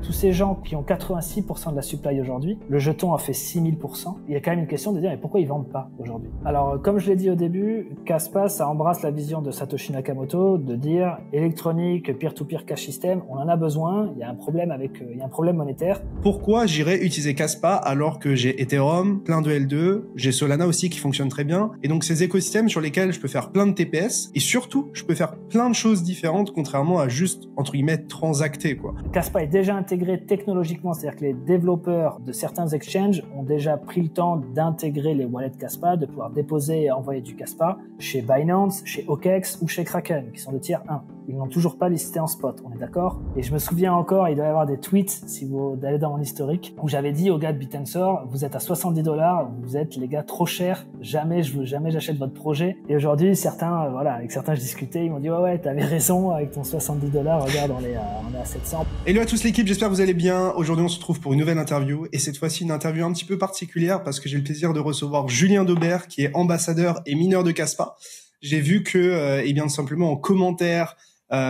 tous ces gens qui ont 86% de la supply aujourd'hui, le jeton a fait 6000%. Il y a quand même une question de dire mais pourquoi ils vendent pas aujourd'hui? Alors comme je l'ai dit au début, Kaspa, ça embrasse la vision de Satoshi Nakamoto de dire électronique, peer-to-peer cash system, on en a besoin, il y a un problème monétaire. Pourquoi j'irais utiliser Kaspa alors que j'ai Ethereum, plein de L2, j'ai Solana aussi qui fonctionne très bien, et donc ces écosystèmes sur lesquels je peux faire plein de TPS, et surtout, je peux faire plein de choses différentes contrairement à juste, entre guillemets, transacter, quoi. Kaspa est déjà intégré technologiquement, c'est-à-dire que les développeurs de certains exchanges ont déjà pris le temps d'intégrer les wallets Kaspa, de pouvoir déposer et envoyer du Kaspa chez Binance, chez OKEx ou chez Kraken, qui sont de tier 1. Ils n'ont toujours pas listé en spot, on est d'accord? Et je me souviens encore, il doit y avoir des tweets, si vous allez dans mon historique, où j'avais dit aux gars de Bitensor, vous êtes à $70, vous êtes les gars trop chers, jamais j'achète votre projet. Et aujourd'hui, certains, avec certains je discutais, ils m'ont dit ouais, t'avais raison avec ton $70, regarde, on est à 700. Hello à tous l'équipe, j'espère que vous allez bien. Aujourd'hui, on se retrouve pour une nouvelle interview, et cette fois-ci une interview un petit peu particulière parce que j'ai le plaisir de recevoir Julien Daubert, qui est ambassadeur et mineur de Kaspa. J'ai vu que, simplement en commentaire,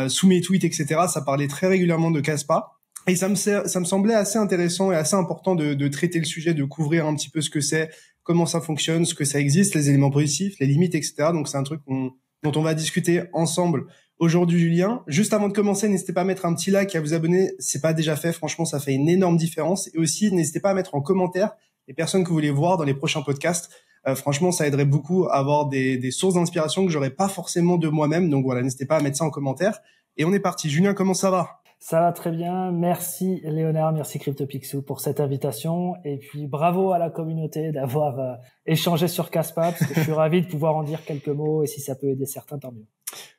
sous mes tweets, etc., ça parlait très régulièrement de Kaspa. Et ça me semblait assez intéressant et assez important de traiter le sujet, de couvrir un petit peu ce que c'est, comment ça fonctionne, ce que ça existe, les éléments positifs, les limites, etc. Donc c'est un truc dont on va discuter ensemble aujourd'hui, Julien. Juste avant de commencer, n'hésitez pas à mettre un petit like et à vous abonner. C'est pas déjà fait. Franchement, ça fait une énorme différence. Et aussi, n'hésitez pas à mettre en commentaire les personnes que vous voulez voir dans les prochains podcasts. Franchement, ça aiderait beaucoup à avoir des sources d'inspiration que j'aurais pas forcément de moi-même. Donc voilà, n'hésitez pas à mettre ça en commentaire. Et on est parti. Julien, comment ça va? Ça va très bien. Merci Léonard, merci CryptoPixel pour cette invitation. Et puis bravo à la communauté d'avoir échangé sur Kaspa, parce que je suis ravi de pouvoir en dire quelques mots. Et si ça peut aider certains, tant mieux.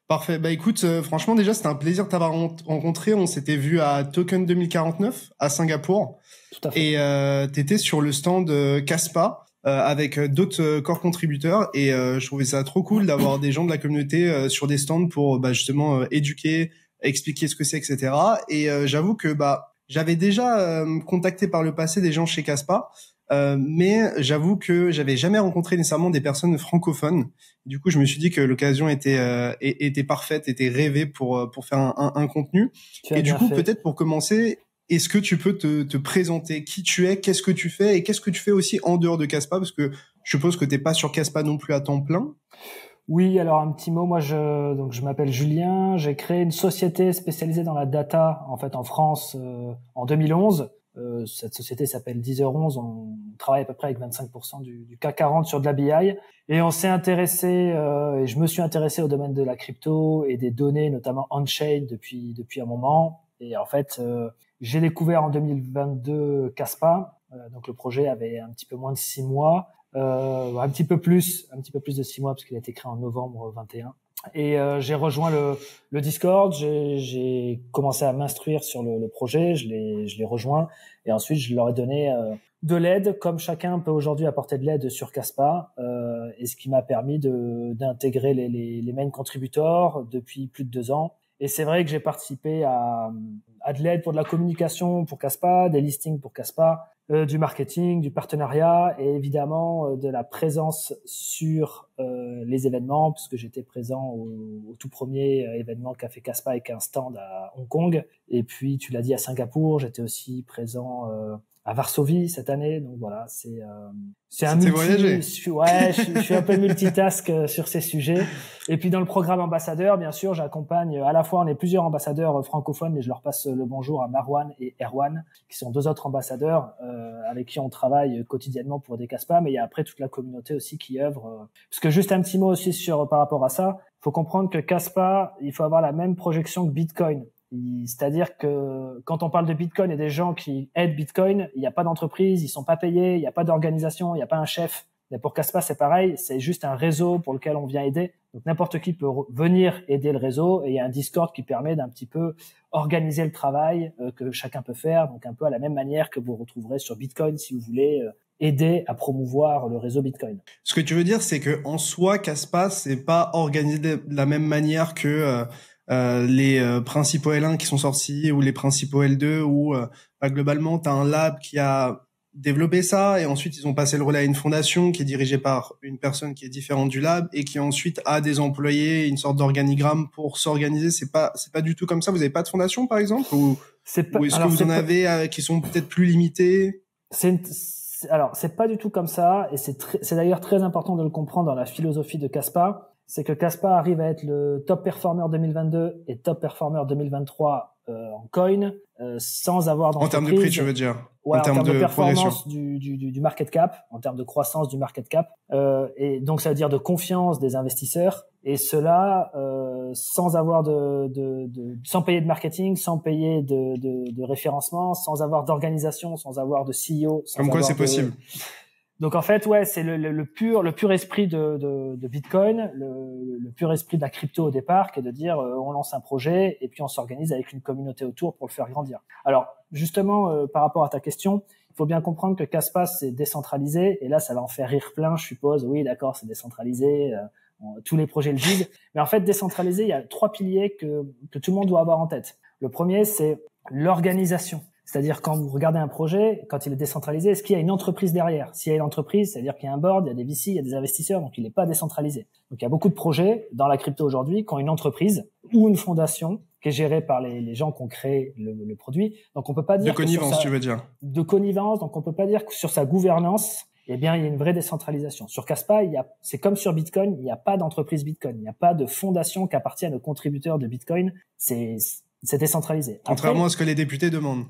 Parfait. Bah écoute, franchement déjà c'était un plaisir de t'avoir rencontré. On s'était vu à Token 2049 à Singapour. Tout à fait. Et t'étais sur le stand Kaspa. Avec d'autres core contributeurs, et je trouvais ça trop cool d'avoir des gens de la communauté sur des stands pour justement éduquer, expliquer ce que c'est, etc. Et j'avoue que j'avais déjà contacté par le passé des gens chez Kaspa, mais j'avoue que j'avais jamais rencontré nécessairement des personnes francophones. Du coup, je me suis dit que l'occasion était parfaite, était rêvée pour faire un contenu. Et du coup, peut-être pour commencer, est-ce que tu peux te présenter qui tu es, qu'est-ce que tu fais et qu'est-ce que tu fais aussi en dehors de Kaspa, parce que je suppose que t'es pas sur Kaspa non plus à temps plein. Oui, alors un petit mot. Moi, je m'appelle Julien. J'ai créé une société spécialisée dans la data en France en 2011. Cette société s'appelle 10h11. On travaille à peu près avec 25% du CAC 40 sur de la BI. Et on s'est intéressé, et je me suis intéressé au domaine de la crypto et des données, notamment on-chain depuis un moment. Et en fait, j'ai découvert en 2022 Kaspa. Donc le projet avait un petit peu moins de 6 mois, un petit peu plus de 6 mois parce qu'il a été créé en novembre 21. Et j'ai rejoint le Discord. J'ai commencé à m'instruire sur le projet. Je l'ai rejoint et ensuite je leur ai donné de l'aide, comme chacun peut aujourd'hui apporter de l'aide sur Kaspa, et ce qui m'a permis d'intégrer les main contributors depuis plus de 2 ans. Et c'est vrai que j'ai participé à de l'aide pour de la communication pour Kaspa, des listings pour Kaspa, du marketing, du partenariat et évidemment de la présence sur les événements, puisque j'étais présent au tout premier événement qu'a fait Kaspa avec un stand à Hong Kong. Et puis, tu l'as dit, à Singapour, j'étais aussi présent à Varsovie cette année. Donc voilà, c'est un voyagé. Je suis un peu multitask sur ces sujets. Et puis dans le programme ambassadeur, bien sûr, j'accompagne à la fois, on est plusieurs ambassadeurs francophones, mais je leur passe le bonjour à Marwan et Erwan, qui sont 2 autres ambassadeurs avec qui on travaille quotidiennement pour des Kaspa, mais il y a après toute la communauté aussi qui œuvre. Parce que juste un petit mot aussi par rapport à ça, faut comprendre que Kaspa, il faut avoir la même projection que Bitcoin. C'est-à-dire que quand on parle de Bitcoin et des gens qui aident Bitcoin, il n'y a pas d'entreprise, ils sont pas payés, il n'y a pas d'organisation, il n'y a pas un chef. Mais pour Kaspa, c'est pareil, c'est juste un réseau pour lequel on vient aider. Donc n'importe qui peut venir aider le réseau, et il y a un Discord qui permet d'un petit peu organiser le travail que chacun peut faire, donc un peu à la même manière que vous retrouverez sur Bitcoin si vous voulez aider à promouvoir le réseau Bitcoin. Ce que tu veux dire, c'est que en soi, Kaspa, c'est pas organisé de la même manière que les principaux L1 qui sont sortis ou les principaux L2 où globalement t'as un lab qui a développé ça et ensuite ils ont passé le relais à une fondation qui est dirigée par une personne qui est différente du lab et qui ensuite a des employés, une sorte d'organigramme pour s'organiser. C'est pas du tout comme ça. Vous avez pas de fondation par exemple ou est-ce que vous en avez qui sont peut-être plus limités? Alors c'est pas du tout comme ça et c'est d'ailleurs très important de le comprendre dans la philosophie de Caspa. C'est que Caspa arrive à être le top performer 2022 et top performer 2023 en coin sans avoir d'entreprise. En termes de prix, tu veux dire? Ouais, en termes de performance du market cap, en termes de croissance du market cap, et donc ça veut dire de confiance des investisseurs, et cela sans avoir sans payer de marketing, sans payer de référencement, sans avoir d'organisation, sans avoir de CEO. Comme quoi c'est possible. Donc en fait, ouais, c'est le pur esprit de Bitcoin, le pur esprit de la crypto au départ, qui est de dire on lance un projet et puis on s'organise avec une communauté autour pour le faire grandir. Alors justement, par rapport à ta question, il faut bien comprendre que Caspa c'est décentralisé et là ça va en faire rire plein, je suppose. Oui, d'accord, c'est décentralisé, tous les projets le disent, mais en fait décentralisé, il y a 3 piliers que tout le monde doit avoir en tête. Le premier, c'est l'organisation. C'est-à-dire quand vous regardez un projet, quand il est décentralisé, est-ce qu'il y a une entreprise derrière? S'il y a une entreprise, c'est-à-dire qu'il y a un board, il y a des VC, il y a des investisseurs, donc il n'est pas décentralisé. Donc il y a beaucoup de projets dans la crypto aujourd'hui qui ont une entreprise ou une fondation qui est gérée par les gens qui ont créé le produit. Donc on peut pas dire de connivence, tu veux dire? De connivence, donc on peut pas dire que sur sa gouvernance, eh bien il y a une vraie décentralisation. Sur Caspa, c'est comme sur Bitcoin, il n'y a pas d'entreprise Bitcoin, il n'y a pas de fondation qui appartient aux contributeurs de Bitcoin. C'est décentralisé. Contrairement à ce que les députés demandent.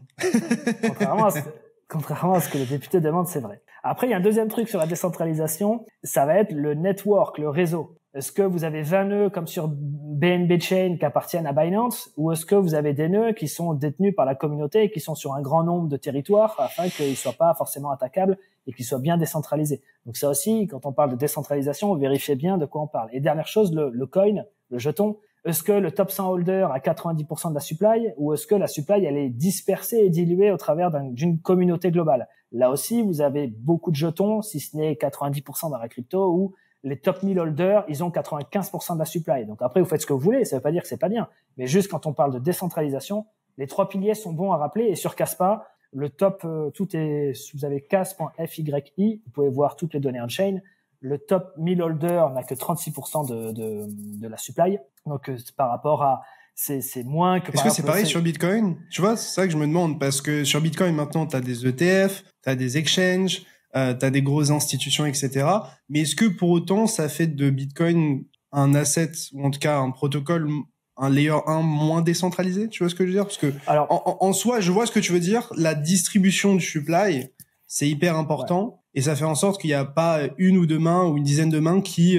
Contrairement à ce que les députés demandent, c'est vrai. Après, il y a un deuxième truc sur la décentralisation, ça va être le network, le réseau. Est-ce que vous avez 20 nœuds comme sur BNB Chain qui appartiennent à Binance, ou est-ce que vous avez des nœuds qui sont détenus par la communauté et qui sont sur un grand nombre de territoires afin qu'ils ne soient pas forcément attaquables et qu'ils soient bien décentralisés? Donc ça aussi, quand on parle de décentralisation, vérifiez bien de quoi on parle. Et dernière chose, le coin, le jeton. Est-ce que le top 100 holder a 90% de la supply ou est-ce que la supply elle est dispersée et diluée au travers d'une communauté globale? Là aussi, vous avez beaucoup de jetons, si ce n'est 90% dans la crypto, où les top 1000 holders, ils ont 95% de la supply. Donc après, vous faites ce que vous voulez, ça veut pas dire que c'est pas bien. Mais juste quand on parle de décentralisation, les 3 piliers sont bons à rappeler. Et sur Caspa, le top, vous avez cas.fyi, vous pouvez voir toutes les données on-chain. Le top 1000 holders n'a que 36% de la supply. Donc, par rapport à, c'est moins que... Est-ce que c'est pareil sur Bitcoin? Tu vois, c'est ça que je me demande, parce que sur Bitcoin, maintenant, tu as des ETF, tu as des exchanges, tu as des grosses institutions, etc. Mais est-ce que pour autant, ça fait de Bitcoin un asset, ou en tout cas un protocole, un layer 1 moins décentralisé? Tu vois ce que je veux dire? Parce que alors, en soi, je vois ce que tu veux dire. La distribution du supply, c'est hyper important. Ouais. Et ça fait en sorte qu'il n'y a pas une ou deux mains ou une dizaine de mains qui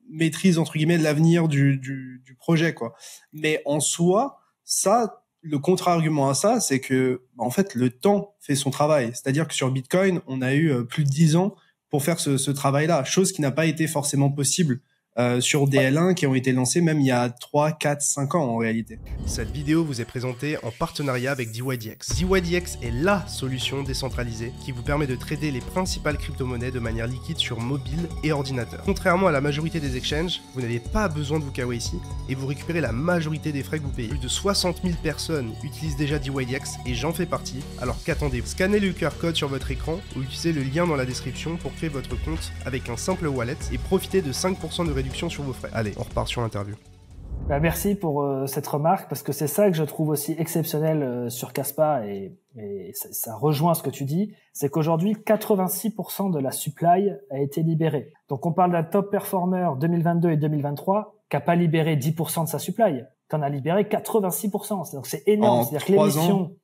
maîtrisent, entre guillemets, l'avenir du projet, quoi. Mais en soi, ça, le contre-argument à ça, c'est que, en fait, le temps fait son travail. C'est-à-dire que sur Bitcoin, on a eu plus de 10 ans pour faire ce travail-là, chose qui n'a pas été forcément possible sur des L1 qui ont été lancés même il y a 3, 4, 5 ans en réalité. Cette vidéo vous est présentée en partenariat avec DYDX. DYDX est LA solution décentralisée qui vous permet de trader les principales crypto-monnaies de manière liquide sur mobile et ordinateur. Contrairement à la majorité des exchanges, vous n'avez pas besoin de vous KYC et vous récupérez la majorité des frais que vous payez. Plus de 60 000 personnes utilisent déjà DYDX et j'en fais partie, alors qu'attendez-vous? Scannez le QR code sur votre écran ou utilisez le lien dans la description pour créer votre compte avec un simple wallet et profitez de 5% de réduction sur vos frais. Allez, on repart sur l'interview. Merci pour cette remarque, parce que c'est ça que je trouve aussi exceptionnel sur Caspa et ça rejoint ce que tu dis, c'est qu'aujourd'hui 86% de la supply a été libérée. Donc on parle d'un top performer 2022 et 2023 qui n'a pas libéré 10% de sa supply, qui en a libéré 86%. Donc c'est énorme. C'est-à-dire que l'émission,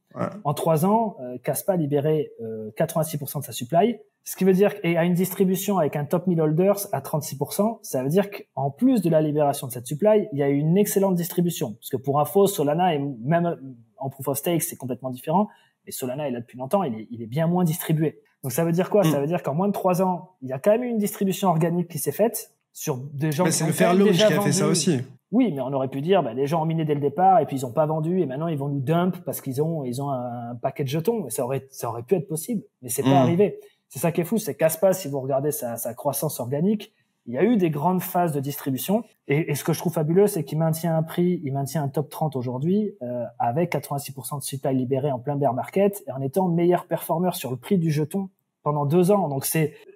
en 3 ans, Caspa a libéré 86% de sa supply. Ce qui veut dire qu'à une distribution avec un top 1000 holders à 36%, ça veut dire qu'en plus de la libération de cette supply, il y a eu une excellente distribution. Parce que pour info, Solana, et même en proof of stake, c'est complètement différent. Mais Solana est là depuis longtemps, il est bien moins distribué. Donc ça veut dire quoi? Ça veut dire qu'en moins de 3 ans, il y a quand même eu une distribution organique qui s'est faite sur des gens qui c'est le Fairlaunch qui a fait ça aussi. Oui, mais on aurait pu dire, les gens ont miné dès le départ et puis ils ont pas vendu et maintenant ils vont nous dump parce qu'ils ont un paquet de jetons. Mais ça aurait pu être possible, mais c'est pas arrivé. C'est ça qui est fou, c'est Caspa, si vous regardez sa croissance organique, il y a eu des grandes phases de distribution. Et ce que je trouve fabuleux, c'est qu'il maintient un prix, il maintient un top 30 aujourd'hui, avec 86% de supply libéré en plein bear market et en étant meilleur performeur sur le prix du jeton pendant 2 ans. Donc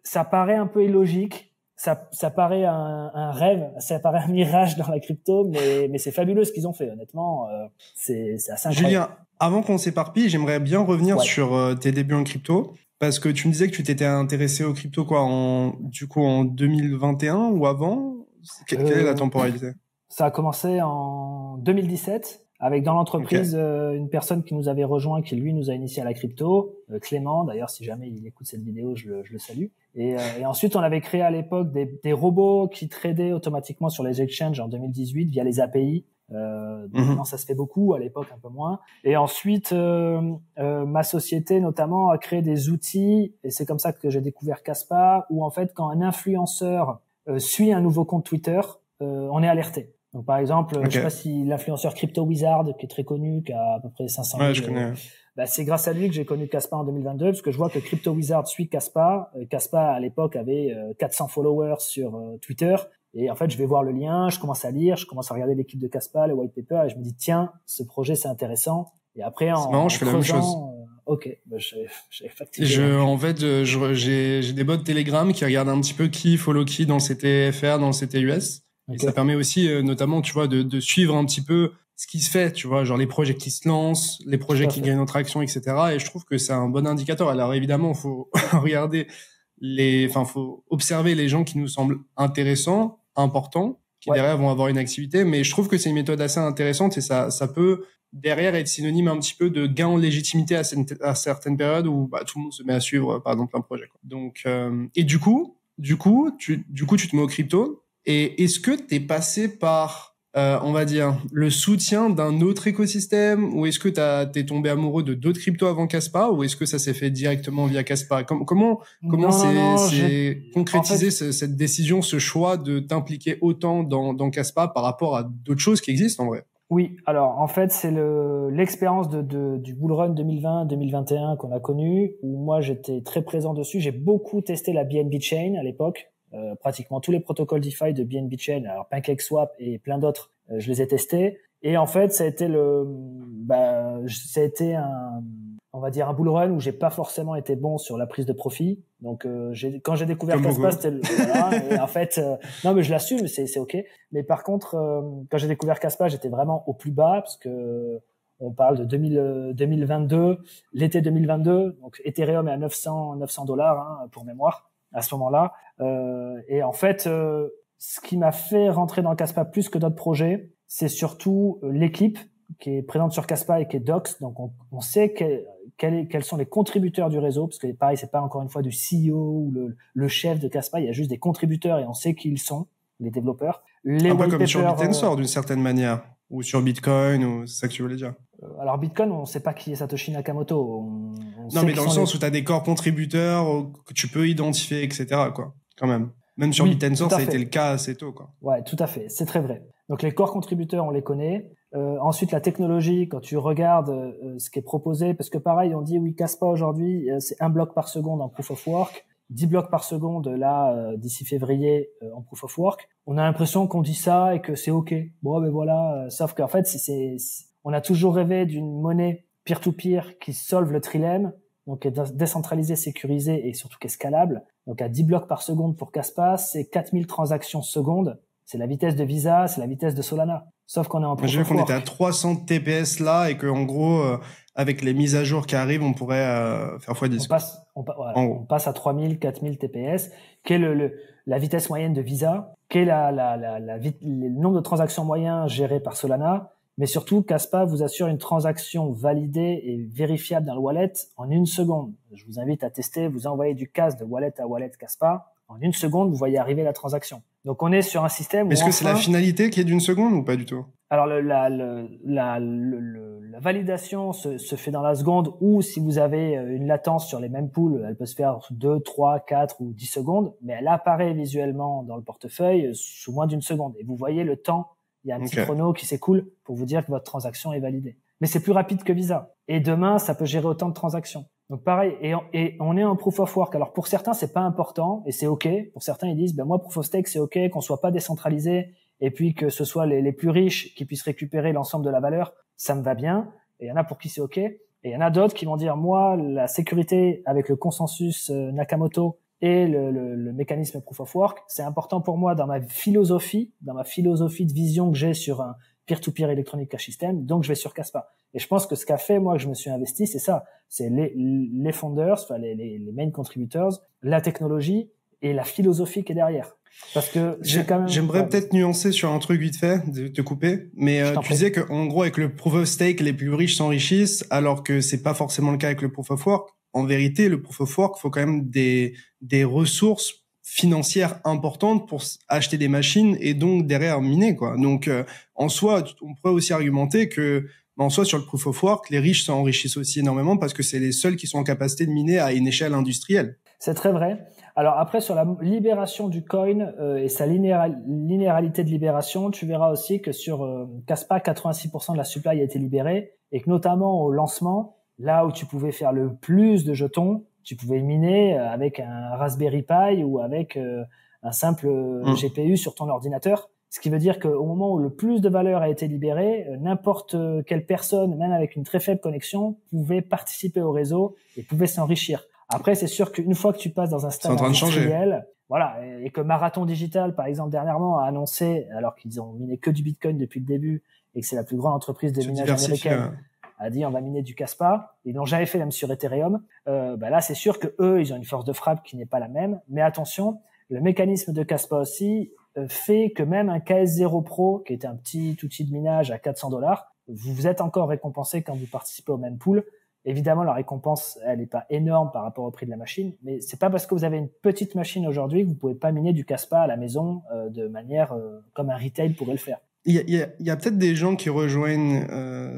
ça paraît un peu illogique. Ça paraît un rêve, ça paraît un mirage dans la crypto, mais c'est fabuleux ce qu'ils ont fait. Honnêtement, c'est assez incroyable. Julien, avant qu'on s'éparpille, j'aimerais bien revenir sur tes débuts en crypto, parce que tu me disais que tu t'étais intéressé aux crypto en 2021 ou avant. Quelle est la temporalité? Ça a commencé en 2017. Avec dans l'entreprise une personne qui nous avait rejoint, qui lui nous a initié à la crypto, Clément. D'ailleurs, si jamais il écoute cette vidéo, je le salue. Et ensuite, on avait créé à l'époque des robots qui tradaient automatiquement sur les exchanges en 2018 via les API. Maintenant, ça se fait beaucoup, à l'époque un peu moins. Et ensuite, ma société notamment a créé des outils, et c'est comme ça que j'ai découvert Kaspa, où en fait, quand un influenceur suit un nouveau compte Twitter, on est alerté. Donc, par exemple, je sais pas si l'influenceur Crypto Wizard, qui est très connu, qui a à peu près 500 000. Ouais, je connais. C'est grâce à lui que j'ai connu Kaspa en 2022, parce que je vois que Crypto Wizard suit Kaspa. Kaspa, à l'époque, avait 400 followers sur Twitter. Et en fait, je vais voir le lien, je commence à lire, je commence à regarder l'équipe de Kaspa, le white paper, et je me dis, tiens, ce projet, c'est intéressant. Et après, je fais la même chose. J'avais facturé. En fait, j'ai des bots Telegram qui regardent un petit peu qui follow qui dans le CTFR, dans le CTUS. Et ça permet aussi, notamment, tu vois, de suivre un petit peu ce qui se fait, tu vois, genre les projets qui se lancent, les projets qui gagnent en traction, etc. Et je trouve que c'est un bon indicateur. Alors évidemment, faut regarder faut observer les gens qui nous semblent intéressants, importants, qui derrière vont avoir une activité. Mais je trouve que c'est une méthode assez intéressante et ça peut derrière être synonyme un petit peu de gain en légitimité à certaines périodes où tout le monde se met à suivre, par exemple, un projet, quoi. Donc, et du coup, tu te mets au crypto. Et est-ce que t'es passé par, on va dire, le soutien d'un autre écosystème, ou est-ce que t'es tombé amoureux de d'autres cryptos avant Kaspa, ou est-ce que ça s'est fait directement via Kaspa? Comment c'est concrétisé cette décision, ce choix de t'impliquer autant dans Kaspa par rapport à d'autres choses qui existent en vrai? Oui, alors en fait c'est l'expérience du bull run 2020-2021 qu'on a connu, où moi j'étais très présent dessus. J'ai beaucoup testé la BNB Chain à l'époque. Pratiquement tous les protocoles DeFi de BNB Chain, alors PancakeSwap et plein d'autres, je les ai testés. Et en fait, ça a été on va dire un bull run où j'ai pas forcément été bon sur la prise de profit. Donc quand j'ai découvert Kaspa, c'était et en fait non mais je l'assume, c'est OK. Mais par contre quand j'ai découvert Kaspa, j'étais vraiment au plus bas parce que on parle de 2022, l'été 2022, donc Ethereum est à 900 $, pour mémoire à ce moment-là. Et en fait, ce qui m'a fait rentrer dans Kaspa plus que d'autres projets, c'est surtout l'équipe qui est présente sur Kaspa et qui est Docs. Donc, on sait quels sont les contributeurs du réseau, parce que pareil, c'est pas encore une fois du CEO ou le chef de Kaspa, il y a juste des contributeurs et on sait qui ils sont, les développeurs. Un peu comme sur Bitensor d'une certaine manière, ou sur Bitcoin, ou c'est ça que tu voulais dire? Alors Bitcoin, on ne sait pas qui est Satoshi Nakamoto. Non, mais dans le sens où tu as des corps contributeurs que tu peux identifier, etc., quoi, quand même. Même sur Bitensor, ça a été le cas assez tôt, quoi. Ouais, tout à fait. C'est très vrai. Donc, les corps contributeurs, on les connaît. Ensuite, la technologie, quand tu regardes ce qui est proposé, parce que pareil, on dit, oui, Kaspa aujourd'hui, c'est 1 bloc par seconde en proof of work, 10 blocs par seconde, là, d'ici février, en proof of work. On a l'impression qu'on dit ça et que c'est OK. Bon, ben voilà. Sauf qu'en fait, on a toujours rêvé d'une monnaie peer-to-peer qui solve le trilemme, donc qui est décentralisée, sécurisée et surtout qui est scalable. Donc à 10 blocs par seconde pour Kaspa, c'est 4000 transactions seconde. C'est la vitesse de Visa, c'est la vitesse de Solana. Sauf qu'on est en proof of work. J'ai vu qu'on était à 300 TPS là et qu'en gros, avec les mises à jour qui arrivent, on pourrait faire x10. On passe à 3000, 4000 TPS, qui est la vitesse moyenne de Visa, qui est le nombre de transactions moyens gérés par Solana. Mais surtout, Kaspa vous assure une transaction validée et vérifiable dans le wallet en 1 seconde. Je vous invite à tester, vous envoyez du CAS de wallet à wallet Kaspa. En 1 seconde, vous voyez arriver la transaction. Donc, on est sur un système où Est-ce que c'est la finalité qui est d'1 seconde ou pas du tout? Alors, la validation se fait dans la seconde, ou si vous avez une latence sur les mêmes pools, elle peut se faire 2, 3, 4 ou 10 secondes, mais elle apparaît visuellement dans le portefeuille sous moins d'1 seconde. Et vous voyez le temps. Il y a un petit chrono qui s'écoule pour vous dire que votre transaction est validée. Mais c'est plus rapide que Visa. Et demain, ça peut gérer autant de transactions. Donc pareil, et on est en proof of work. Alors pour certains, c'est pas important et c'est OK. Pour certains, ils disent, moi, proof of stake, c'est OK, qu'on soit pas décentralisé et puis que ce soit les plus riches qui puissent récupérer l'ensemble de la valeur. Ça me va bien. Et il y en a pour qui c'est OK. Et il y en a d'autres qui vont dire, moi, la sécurité avec le consensus Nakamoto et le mécanisme Proof of Work, c'est important pour moi dans ma philosophie de vision que j'ai sur un peer-to-peer Electronic Cash System, donc je vais sur Kaspa. Et je pense que ce qu'a fait, moi, que je me suis investi, c'est ça. C'est les founders, enfin les main contributors, la technologie et la philosophie qui est derrière. Parce que j'aimerais peut-être nuancer sur un truc vite fait, de te couper, mais tu disais que en gros avec le Proof of Stake, les plus riches s'enrichissent, alors que c'est pas forcément le cas avec le Proof of Work. En vérité, le Proof of Work, faut quand même des ressources financières importantes pour acheter des machines et donc derrière miner, quoi. Donc en soi, on pourrait aussi argumenter que en soi sur le Proof of Work, les riches s'enrichissent aussi énormément parce que c'est les seuls qui sont en capacité de miner à une échelle industrielle. C'est très vrai. Alors après, sur la libération du coin et sa linéarité de libération, tu verras aussi que sur Kaspa, 86% de la supply a été libérée et que notamment au lancement, là où tu pouvais faire le plus de jetons, tu pouvais miner avec un Raspberry Pi ou avec un simple GPU sur ton ordinateur. Ce qui veut dire qu'au moment où le plus de valeur a été libérée, n'importe quelle personne, même avec une très faible connexion, pouvait participer au réseau et pouvait s'enrichir. Après, c'est sûr qu'une fois que tu passes dans un stade industriel, voilà, et que Marathon Digital, par exemple, dernièrement a annoncé, alors qu'ils ont miné que du Bitcoin depuis le début et que c'est la plus grande entreprise de minage américaine, a dit on va miner du Kaspa. Ils l'ont jamais fait même sur Ethereum. Là, c'est sûr que eux, ils ont une force de frappe qui n'est pas la même. Mais attention, le mécanisme de Kaspa aussi fait que même un KS0 Pro, qui est un petit outil de minage à $400, vous êtes encore récompensé quand vous participez au même pool. Évidemment, la récompense, elle n'est pas énorme par rapport au prix de la machine, mais c'est pas parce que vous avez une petite machine aujourd'hui que vous pouvez pas miner du Kaspa à la maison de manière comme un retail pourrait le faire. Il y a peut-être des gens qui rejoignent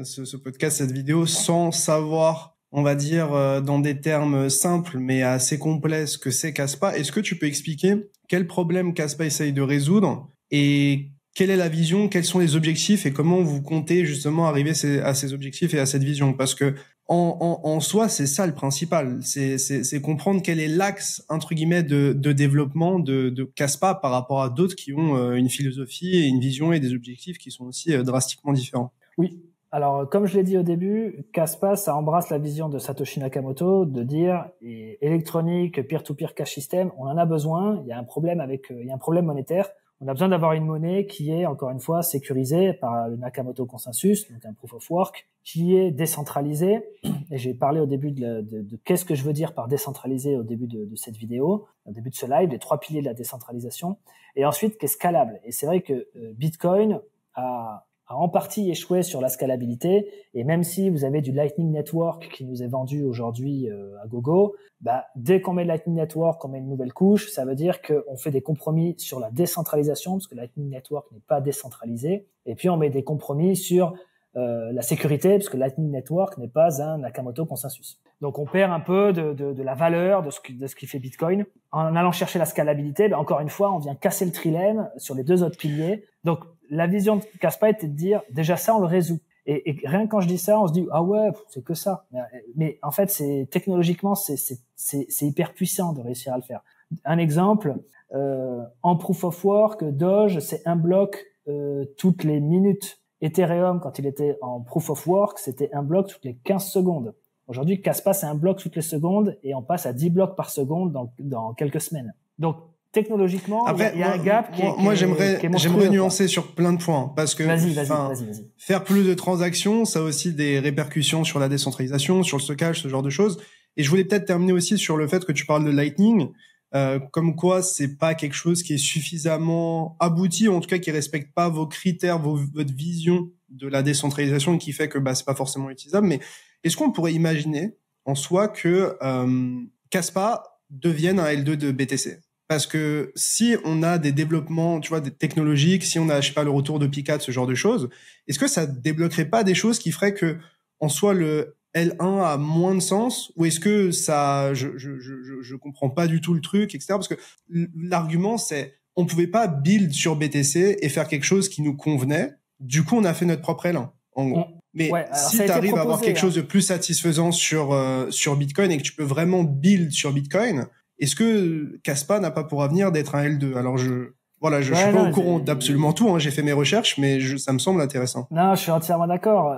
ce podcast, cette vidéo, sans savoir, on va dire, dans des termes simples mais assez complexes, que c'est Kaspa. Est-ce que tu peux expliquer quel problème Kaspa essaye de résoudre et quelle est la vision, quels sont les objectifs et comment vous comptez justement arriver à ces objectifs et à cette vision? Parce que en soi, c'est ça le principal. C'est comprendre quel est l'axe, entre guillemets, de développement de Kaspa par rapport à d'autres qui ont une philosophie et une vision et des objectifs qui sont aussi drastiquement différents. Oui. Alors, comme je l'ai dit au début, Kaspa, ça embrasse la vision de Satoshi Nakamoto de dire électronique, peer-to-peer cash system, on en a besoin. Il y a un problème monétaire. On a besoin d'avoir une monnaie qui est, encore une fois, sécurisée par le Nakamoto Consensus, donc un Proof of Work, qui est décentralisée. Et j'ai parlé au début de qu'est-ce que je veux dire par décentralisé au début de cette vidéo, au début de ce live, les 3 piliers de la décentralisation. Et ensuite, qui est scalable. Et c'est vrai que Bitcoin a en partie échoué sur la scalabilité, et même si vous avez du Lightning Network qui nous est vendu aujourd'hui à gogo, dès qu'on met le Lightning Network, qu'on met une nouvelle couche, ça veut dire qu'on fait des compromis sur la décentralisation, parce que Lightning Network n'est pas décentralisé, et puis on met des compromis sur la sécurité, parce que Lightning Network n'est pas un Nakamoto Consensus. Donc on perd un peu de la valeur de ce qui fait Bitcoin. En allant chercher la scalabilité, encore une fois, on vient casser le trilemme sur les 2 autres piliers. Donc la vision de Kaspa était de dire, déjà ça, on le résout. Et rien quand je dis ça, on se dit, ah ouais, c'est que ça. Mais en fait, technologiquement, c'est hyper puissant de réussir à le faire. Un exemple, en Proof of Work, Doge, c'est un bloc toutes les minutes. Ethereum, quand il était en Proof of Work, c'était un bloc toutes les 15 secondes. Aujourd'hui, Kaspa, c'est un bloc toutes les secondes et on passe à 10 blocs par seconde dans quelques semaines. Donc, technologiquement, il y a un gap qui est j'aimerais nuancer sur plein de points parce que vas-y. Faire plus de transactions, ça a aussi des répercussions sur la décentralisation, sur le stockage, ce genre de choses. Et je voulais peut-être terminer aussi sur le fait que tu parles de Lightning, comme quoi c'est pas quelque chose qui est suffisamment abouti, en tout cas qui respecte pas vos critères, votre vision de la décentralisation et qui fait que c'est pas forcément utilisable. Mais est-ce qu'on pourrait imaginer en soi que Kaspa devienne un L2 de BTC? Parce que si on a des développements, tu vois, des technologiques, si on a, je sais pas, le retour de Picard, ce genre de choses, est-ce que ça débloquerait pas des choses qui feraient que, en soi, le L1 a moins de sens? Ou est-ce que ça, je comprends pas du tout le truc, etc. Parce que l'argument, c'est, on pouvait pas build sur BTC et faire quelque chose qui nous convenait. Du coup, on a fait notre propre L1, en gros. Mais si tu arrives à avoir quelque chose de plus satisfaisant sur Bitcoin et que tu peux vraiment build sur Bitcoin, est-ce que Kaspa n'a pas pour avenir d'être un L2? Alors je suis pas au courant d'absolument tout, hein, j'ai fait mes recherches, mais ça me semble intéressant. Non, je suis entièrement d'accord.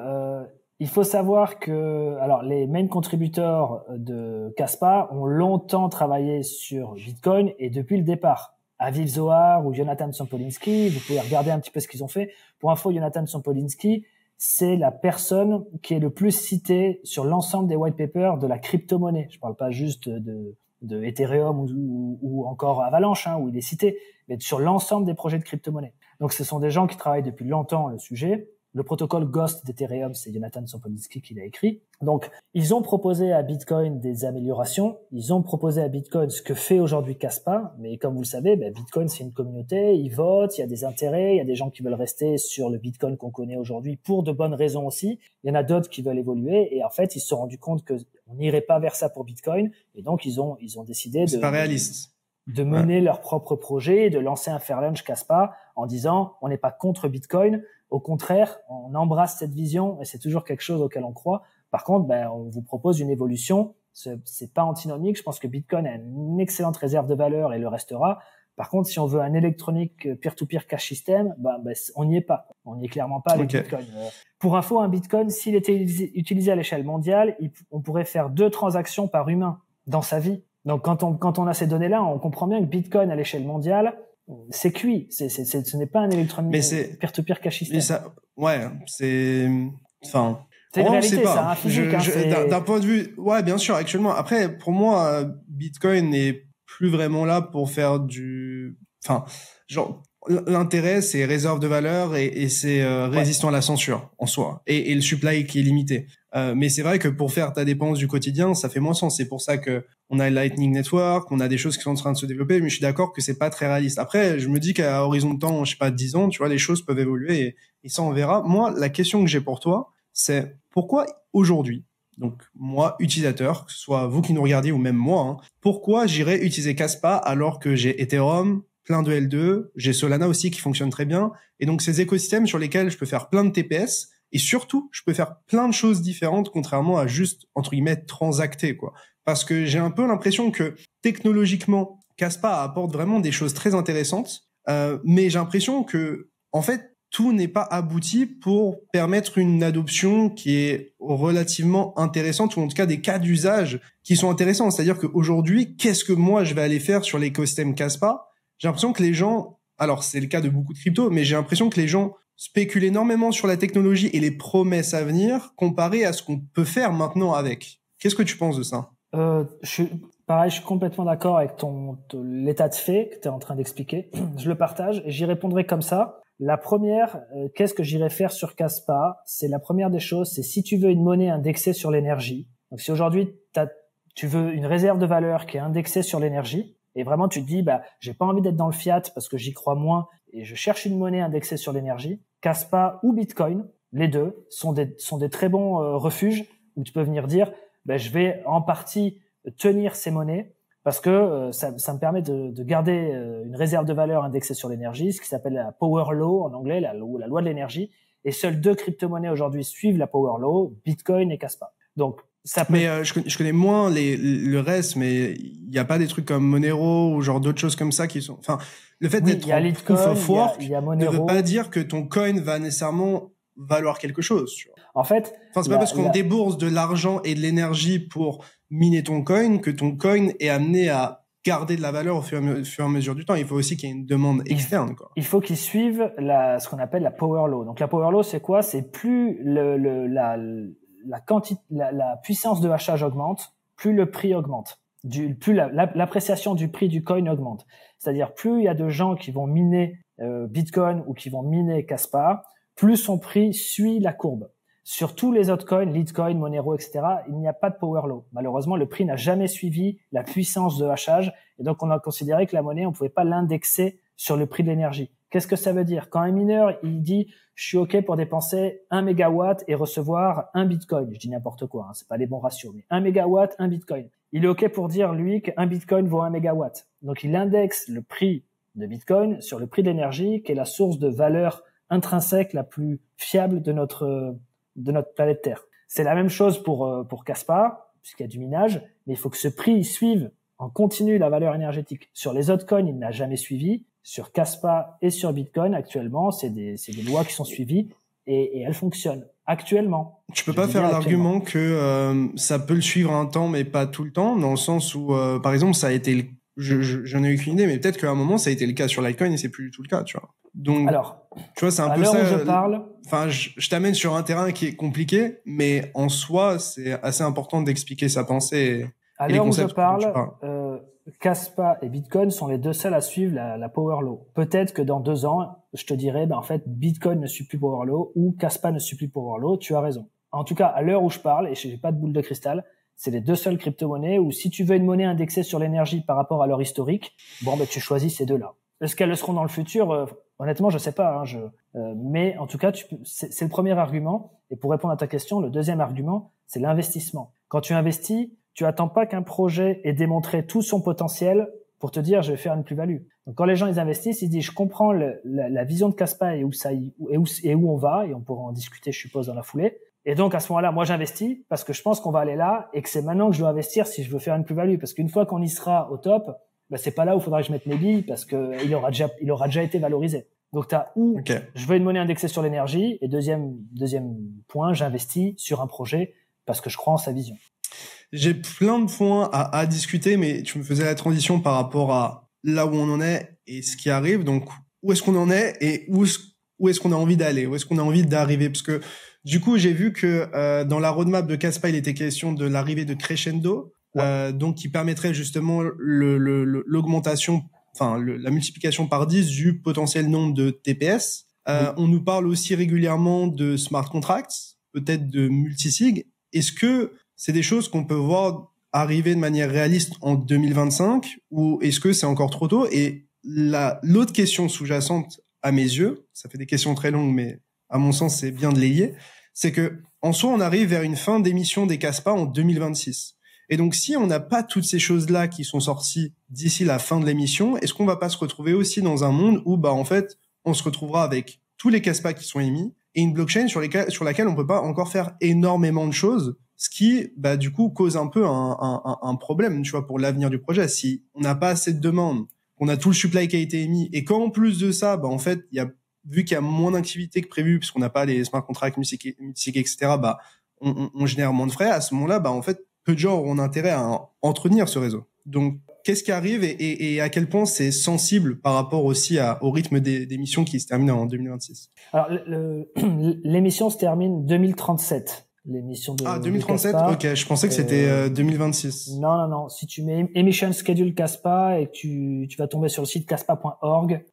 Il faut savoir que, alors, les main contributeurs de Kaspa ont longtemps travaillé sur Bitcoin et depuis le départ. Aviv Zohar ou Jonathan Sampolinski, vous pouvez regarder un petit peu ce qu'ils ont fait. Pour info, Jonathan Sampolinski, c'est la personne qui est le plus citée sur l'ensemble des white papers de la crypto-monnaie. Je parle pas juste de Ethereum ou encore Avalanche, où il est cité, mais sur l'ensemble des projets de crypto-monnaie. Donc, ce sont des gens qui travaillent depuis longtemps le sujet. Le protocole Ghost d'Ethereum, c'est Jonathan Sampolinski qui l'a écrit. Donc, ils ont proposé à Bitcoin des améliorations. Ils ont proposé à Bitcoin ce que fait aujourd'hui Kaspa. Mais comme vous le savez, Bitcoin, c'est une communauté. Ils votent, il y a des intérêts. Il y a des gens qui veulent rester sur le Bitcoin qu'on connaît aujourd'hui pour de bonnes raisons aussi. Il y en a d'autres qui veulent évoluer. Et en fait, ils se sont rendus compte qu'on n'irait pas vers ça pour Bitcoin. Et donc, ils ont décidé c'est pas réaliste. De mener leur propre projet et de lancer un Fairlaunch Kaspa en disant on n'est pas contre Bitcoin. Au contraire, on embrasse cette vision et c'est toujours quelque chose auquel on croit. Par contre, on vous propose une évolution. C'est pas antinomique. Je pense que Bitcoin a une excellente réserve de valeur et le restera. Par contre, si on veut un électronique peer-to-peer cash system, on n'y est pas. On n'y est clairement pas avec Bitcoin. Pour info, un Bitcoin, s'il était utilisé à l'échelle mondiale, on pourrait faire 2 transactions par humain dans sa vie. Donc, quand on a ces données-là, on comprend bien que Bitcoin à l'échelle mondiale, c'est cuit. Ce n'est pas un électronique peer-to-peer cash system. C'est une réalité, ça, physique. D'un point de vue, bien sûr, actuellement. Après, pour moi, Bitcoin n'est plus vraiment là pour faire l'intérêt, c'est réserve de valeur et c'est résistant à la censure en soi et le supply qui est limité. Mais c'est vrai que pour faire ta dépense du quotidien, ça fait moins sens. C'est pour ça que on a le Lightning Network, on a des choses qui sont en train de se développer, mais je suis d'accord que c'est pas très réaliste. Après, je me dis qu'à horizon de temps, 10 ans, tu vois, les choses peuvent évoluer et ça on verra. Moi, la question que j'ai pour toi, c'est pourquoi aujourd'hui, donc moi, utilisateur, que ce soit vous qui nous regardiez ou même moi, pourquoi j'irais utiliser Kaspa alors que j'ai Ethereum, plein de L2, j'ai Solana aussi qui fonctionne très bien, et donc ces écosystèmes sur lesquels je peux faire plein de TPS, et surtout, je peux faire plein de choses différentes, contrairement à juste, entre guillemets, transacter, quoi. Parce que j'ai un peu l'impression que, technologiquement, Kaspa apporte vraiment des choses très intéressantes, mais j'ai l'impression que, en fait, tout n'est pas abouti pour permettre une adoption qui est relativement intéressante, ou en tout cas des cas d'usage qui sont intéressants. C'est-à-dire qu'aujourd'hui, qu'est-ce que moi je vais aller faire sur l'écosystème Kaspa? J'ai l'impression que les gens, alors c'est le cas de beaucoup de cryptos, mais j'ai l'impression que les gens spéculent énormément sur la technologie et les promesses à venir comparé à ce qu'on peut faire maintenant avec. Qu'est-ce que tu penses de ça? Je suis complètement d'accord avec l'état de fait que tu es en train d'expliquer. Je le partage et j'y répondrai comme ça. La première, qu'est-ce que j'irais faire sur Kaspa? C'est la première des choses, c'est si tu veux une monnaie indexée sur l'énergie. Donc si aujourd'hui tu veux une réserve de valeur qui est indexée sur l'énergie, et vraiment tu te dis j'ai pas envie d'être dans le fiat parce que j'y crois moins et je cherche une monnaie indexée sur l'énergie, Kaspa ou Bitcoin, les deux sont des très bons refuges où tu peux venir dire je vais en partie tenir ces monnaies parce que ça me permet de garder une réserve de valeur indexée sur l'énergie, ce qui s'appelle la Power Law en anglais, la loi de l'énergie, et seules 2 crypto-monnaies aujourd'hui suivent la Power Law, Bitcoin et Kaspa. Donc ça peut... Mais je connais moins le reste, mais il y a pas des trucs comme Monero ou genre d'autres choses comme ça qui sont... Enfin, le fait d'être en proof of work ne veut pas dire que ton coin va nécessairement valoir quelque chose. Tu vois. En fait... c'est pas parce qu'on débourse de l'argent et de l'énergie pour miner ton coin que ton coin est amené à garder de la valeur au fur et à mesure du temps. Il faut aussi qu'il y ait une demande externe, quoi. Il faut qu'ils suivent ce qu'on appelle la Power Law. Donc la Power Law, c'est quoi? C'est plus la puissance de hachage augmente, plus le prix augmente. Plus l'appréciation du prix du coin augmente. C'est-à-dire plus il y a de gens qui vont miner Bitcoin ou qui vont miner Kaspa, plus son prix suit la courbe. Sur tous les autres coins, Litecoin, Monero, etc., il n'y a pas de Power Law. Malheureusement, le prix n'a jamais suivi la puissance de hachage, et donc on a considéré que la monnaie, on pouvait pas l'indexer sur le prix de l'énergie. Qu'est-ce que ça veut dire? Quand un mineur, il dit « je suis OK pour dépenser 1 mégawatt et recevoir 1 bitcoin », je dis n'importe quoi, c'est pas les bons ratios, mais 1 mégawatt, 1 bitcoin. Il est OK pour dire, lui, qu'un bitcoin vaut 1 mégawatt. Donc il indexe le prix de bitcoin sur le prix de l'énergie, qui est la source de valeur intrinsèque la plus fiable de notre planète Terre. C'est la même chose pour Kaspa, puisqu'il y a du minage, mais il faut que ce prix suive en continu la valeur énergétique. Sur les autres coins, il n'a jamais suivi. Sur Kaspa et sur Bitcoin, actuellement, c'est des lois qui sont suivies et elles fonctionnent. Actuellement. Tu peux pas faire l'argument que ça peut le suivre un temps, mais pas tout le temps, dans le sens où, par exemple, ça a été, j'en ai aucune idée, mais peut-être qu'à un moment, ça a été le cas sur Litecoin et c'est plus du tout le cas, tu vois. Donc, alors, tu vois, c'est un peu ça. À l'heure où je parle, enfin, je t'amène sur un terrain qui est compliqué, mais en soi, c'est assez important d'expliquer sa pensée à et les l'heure où je concepts parle, Kaspa et Bitcoin sont les deux seuls à suivre la Power Law. Peut-être que dans 2 ans, je te dirais, en fait, Bitcoin ne suit plus Power Law ou Kaspa ne suit plus Power Law. Tu as raison. En tout cas, à l'heure où je parle, et j'ai pas de boule de cristal, c'est les deux seules crypto-monnaies où si tu veux une monnaie indexée sur l'énergie par rapport à leur historique, tu choisis ces deux-là. Est-ce qu'elles le seront dans le futur? Honnêtement, je sais pas. Mais en tout cas, c'est le premier argument. Et pour répondre à ta question, le deuxième argument, c'est l'investissement. Quand tu investis, tu attends pas qu'un projet ait démontré tout son potentiel pour te dire je vais faire une plus-value. Donc quand les gens ils investissent, ils se disent je comprends la vision de Kaspa et où on va, et on pourra en discuter, je suppose, dans la foulée. Et donc à ce moment-là, moi j'investis parce que je pense qu'on va aller là et que c'est maintenant que je dois investir si je veux faire une plus-value. Parce qu'une fois qu'on y sera au top, c'est pas là où il faudra que je mette mes billes parce que il aura déjà été valorisé. Donc je veux une monnaie indexée sur l'énergie, et deuxième point, j'investis sur un projet parce que je crois en sa vision. J'ai plein de points à discuter, mais tu me faisais la transition par rapport à là où on en est et ce qui arrive. Donc, où est-ce qu'on en est et où est-ce qu'on a envie d'aller? Où est-ce qu'on a envie d'arriver? Parce que, du coup, j'ai vu que dans la roadmap de Kaspa, il était question de l'arrivée de Crescendo, donc qui permettrait justement l'augmentation, la multiplication par 10 du potentiel nombre de TPS. On nous parle aussi régulièrement de smart contracts, peut-être de multisig. Est-ce que c'est des choses qu'on peut voir arriver de manière réaliste en 2025 ou est-ce que c'est encore trop tôt? Et l'autre question sous-jacente à mes yeux, ça fait des questions très longues, mais à mon sens, c'est bien de les lier, c'est que en soi, on arrive vers une fin d'émission des Kaspa en 2026. Et donc, si on n'a pas toutes ces choses-là qui sont sorties d'ici la fin de l'émission, est-ce qu'on va pas se retrouver aussi dans un monde où, en fait, on se retrouvera avec tous les Kaspa qui sont émis et une blockchain sur laquelle on peut pas encore faire énormément de choses, ce qui, du coup, cause un peu un problème, tu vois, pour l'avenir du projet. Si on n'a pas assez de demandes, on a tout le supply qui a été émis, et qu'en plus de ça, en fait, vu qu'il y a moins d'activité que prévu, puisqu'on n'a pas les smart contracts, multisig, etc., on génère moins de frais. À ce moment-là, en fait, peu de gens auront intérêt à entretenir ce réseau. Donc, qu'est-ce qui arrive et à quel point c'est sensible par rapport aussi au rythme d'émission qui se termine en 2026? Alors, l'émission se termine 2037. L'émission de 2037, de Kaspa. Ok, je pensais que c'était 2026. Non. Si tu mets Emission Schedule Kaspa et que tu vas tomber sur le site kaspa.org,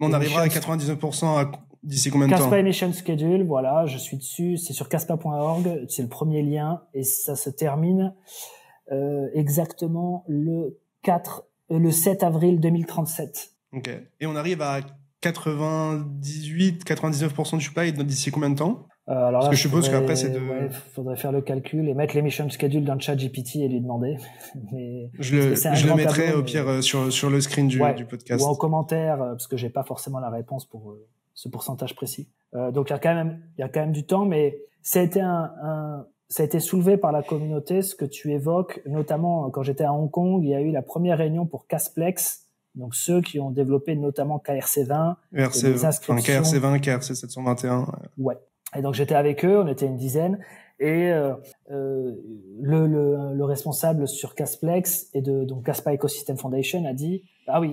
on arrivera à 99% d'ici combien de temps? Kaspa Emission Schedule, voilà, je suis dessus, c'est sur kaspa.org, c'est le premier lien et ça se termine exactement le 7 avril 2037. Ok. Et on arrive à 99% du supply d'ici combien de temps? Parce que je suppose qu'après c'est de... faudrait faire le calcul et mettre l'émission schedule dans le chat GPT et lui demander. Mais je le mettrai au pire sur le screen du podcast. Ou en commentaire, parce que j'ai pas forcément la réponse pour ce pourcentage précis. Donc il y a quand même du temps, mais ça a été soulevé par la communauté, ce que tu évoques, notamment quand j'étais à Hong Kong, il y a eu la première réunion pour Casplex, donc ceux qui ont développé notamment KRC20, KRC20, KRC721. Ouais. Et donc j'étais avec eux, on était une dizaine, et le responsable sur Casplex et donc Kaspa Ecosystem Foundation a dit,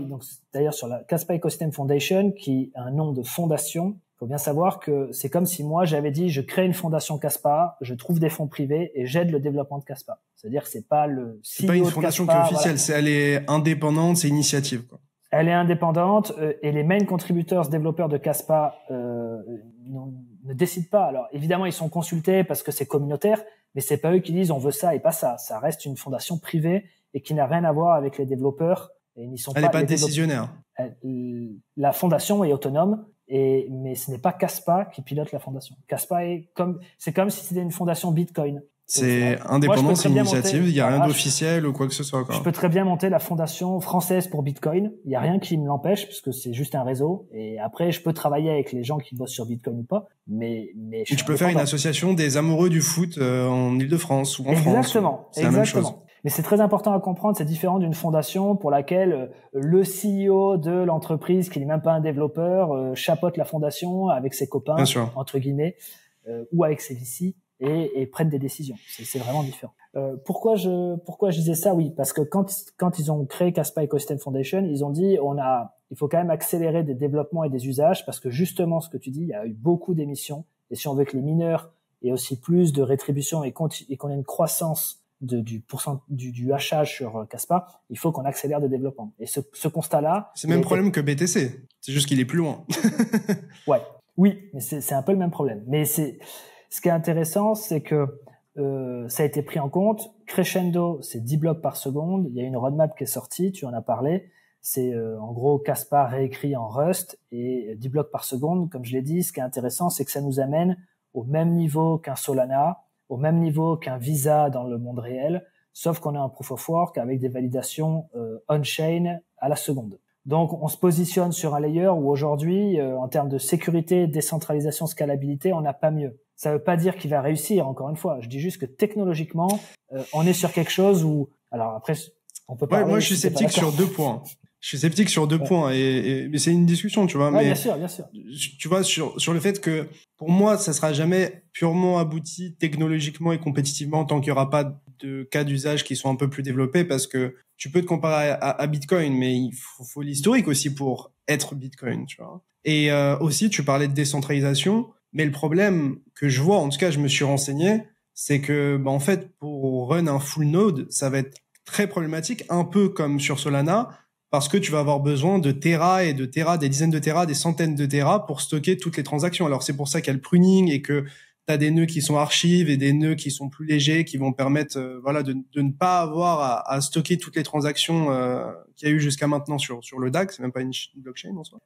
donc d'ailleurs sur la Kaspa Ecosystem Foundation, qui a un nom de fondation, faut bien savoir que c'est comme si moi j'avais dit je crée une fondation Kaspa, je trouve des fonds privés et j'aide le développement de Kaspa. C'est-à-dire que c'est pas le CEO c'est pas une fondation qui est officielle, elle est indépendante, c'est initiative quoi. Elle est indépendante et les main contributors développeurs de Kaspa ne décident pas. Alors évidemment ils sont consultés parce que c'est communautaire, mais c'est pas eux qui disent on veut ça et pas ça. Ça reste une fondation privée et qui n'a rien à voir avec les développeurs. Et ils sont elle n'est pas décisionnaire. La fondation est autonome. Mais ce n'est pas Kaspa qui pilote la fondation. Kaspa c'est comme si c'était une fondation Bitcoin. C'est indépendant, c'est une initiative, il n'y a rien d'officiel ou quoi que ce soit. Je peux très bien monter la fondation française pour Bitcoin. Il n'y a rien qui me l'empêche puisque c'est juste un réseau. Et après, je peux travailler avec les gens qui bossent sur Bitcoin ou pas. Mais tu peux faire une association des amoureux du foot en Ile-de-France ou en France. Exactement. Mais c'est très important à comprendre, c'est différent d'une fondation pour laquelle le CEO de l'entreprise, qui n'est même pas un développeur, chapeaute la fondation avec ses copains, entre guillemets, ou avec ses VC et prennent des décisions. C'est vraiment différent. Pourquoi je disais ça? Oui, parce que quand ils ont créé Kaspa Ecosystem Foundation, ils ont dit il faut quand même accélérer des développements et des usages parce que justement, ce que tu dis, il y a eu beaucoup d'émissions et si on veut que les mineurs aient aussi plus de rétribution et qu'on ait une croissance du hachage sur Kaspa, il faut qu'on accélère des développements. Et ce constat-là... C'est le même problème que BTC. C'est juste qu'il est plus loin. Ouais. Oui, mais c'est un peu le même problème. Mais ce qui est intéressant, c'est que ça a été pris en compte. Crescendo, c'est 10 blocs par seconde. Il y a une roadmap qui est sortie, tu en as parlé. C'est en gros Kaspa réécrit en Rust et 10 blocs par seconde. Comme je l'ai dit, ce qui est intéressant, c'est que ça nous amène au même niveau qu'un Solana, au même niveau qu'un Visa dans le monde réel, sauf qu'on a un proof of work avec des validations on-chain à la seconde. Donc, on se positionne sur un layer où aujourd'hui, en termes de sécurité, décentralisation, scalabilité, on n'a pas mieux. Ça veut pas dire qu'il va réussir, encore une fois. Je dis juste que technologiquement, on est sur quelque chose où... Alors après, on peut pas... Ouais, moi, je suis sceptique sur 2 points. Je suis sceptique sur 2 points mais c'est une discussion, tu vois. Ouais, mais bien sûr. Tu vois, sur le fait que, pour moi, ça sera jamais purement abouti technologiquement et compétitivement tant qu'il y aura pas de cas d'usage qui sont un peu plus développés parce que tu peux te comparer à Bitcoin, mais il faut l'historique aussi pour être Bitcoin, tu vois. Et aussi, tu parlais de décentralisation, mais le problème que je vois, en tout cas, je me suis renseigné, c'est que, en fait, pour run un full node, ça va être très problématique, un peu comme sur Solana, parce que tu vas avoir besoin de terras et de terras, des dizaines de terras, des centaines de terras pour stocker toutes les transactions. Alors, c'est pour ça qu'il y a le pruning et que tu as des nœuds qui sont archives et des nœuds qui sont plus légers, qui vont permettre de ne pas avoir à stocker toutes les transactions qu'il y a eu jusqu'à maintenant sur le DAG. C'est même pas une blockchain en soi.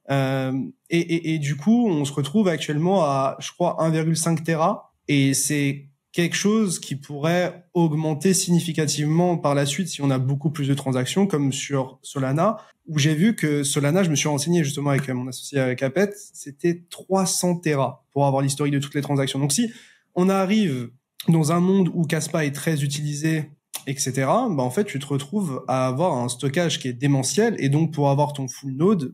Et du coup, on se retrouve actuellement à, je crois, 1,5 Tera. Et c'est quelque chose qui pourrait augmenter significativement par la suite si on a beaucoup plus de transactions, comme sur Solana, où j'ai vu que Solana, je me suis renseigné justement avec mon associé Capet, c'était 300 Tera pour avoir l'historique de toutes les transactions. Donc si on arrive dans un monde où Kaspa est très utilisé, etc., en fait, tu te retrouves à avoir un stockage qui est démentiel, et donc pour avoir ton full node,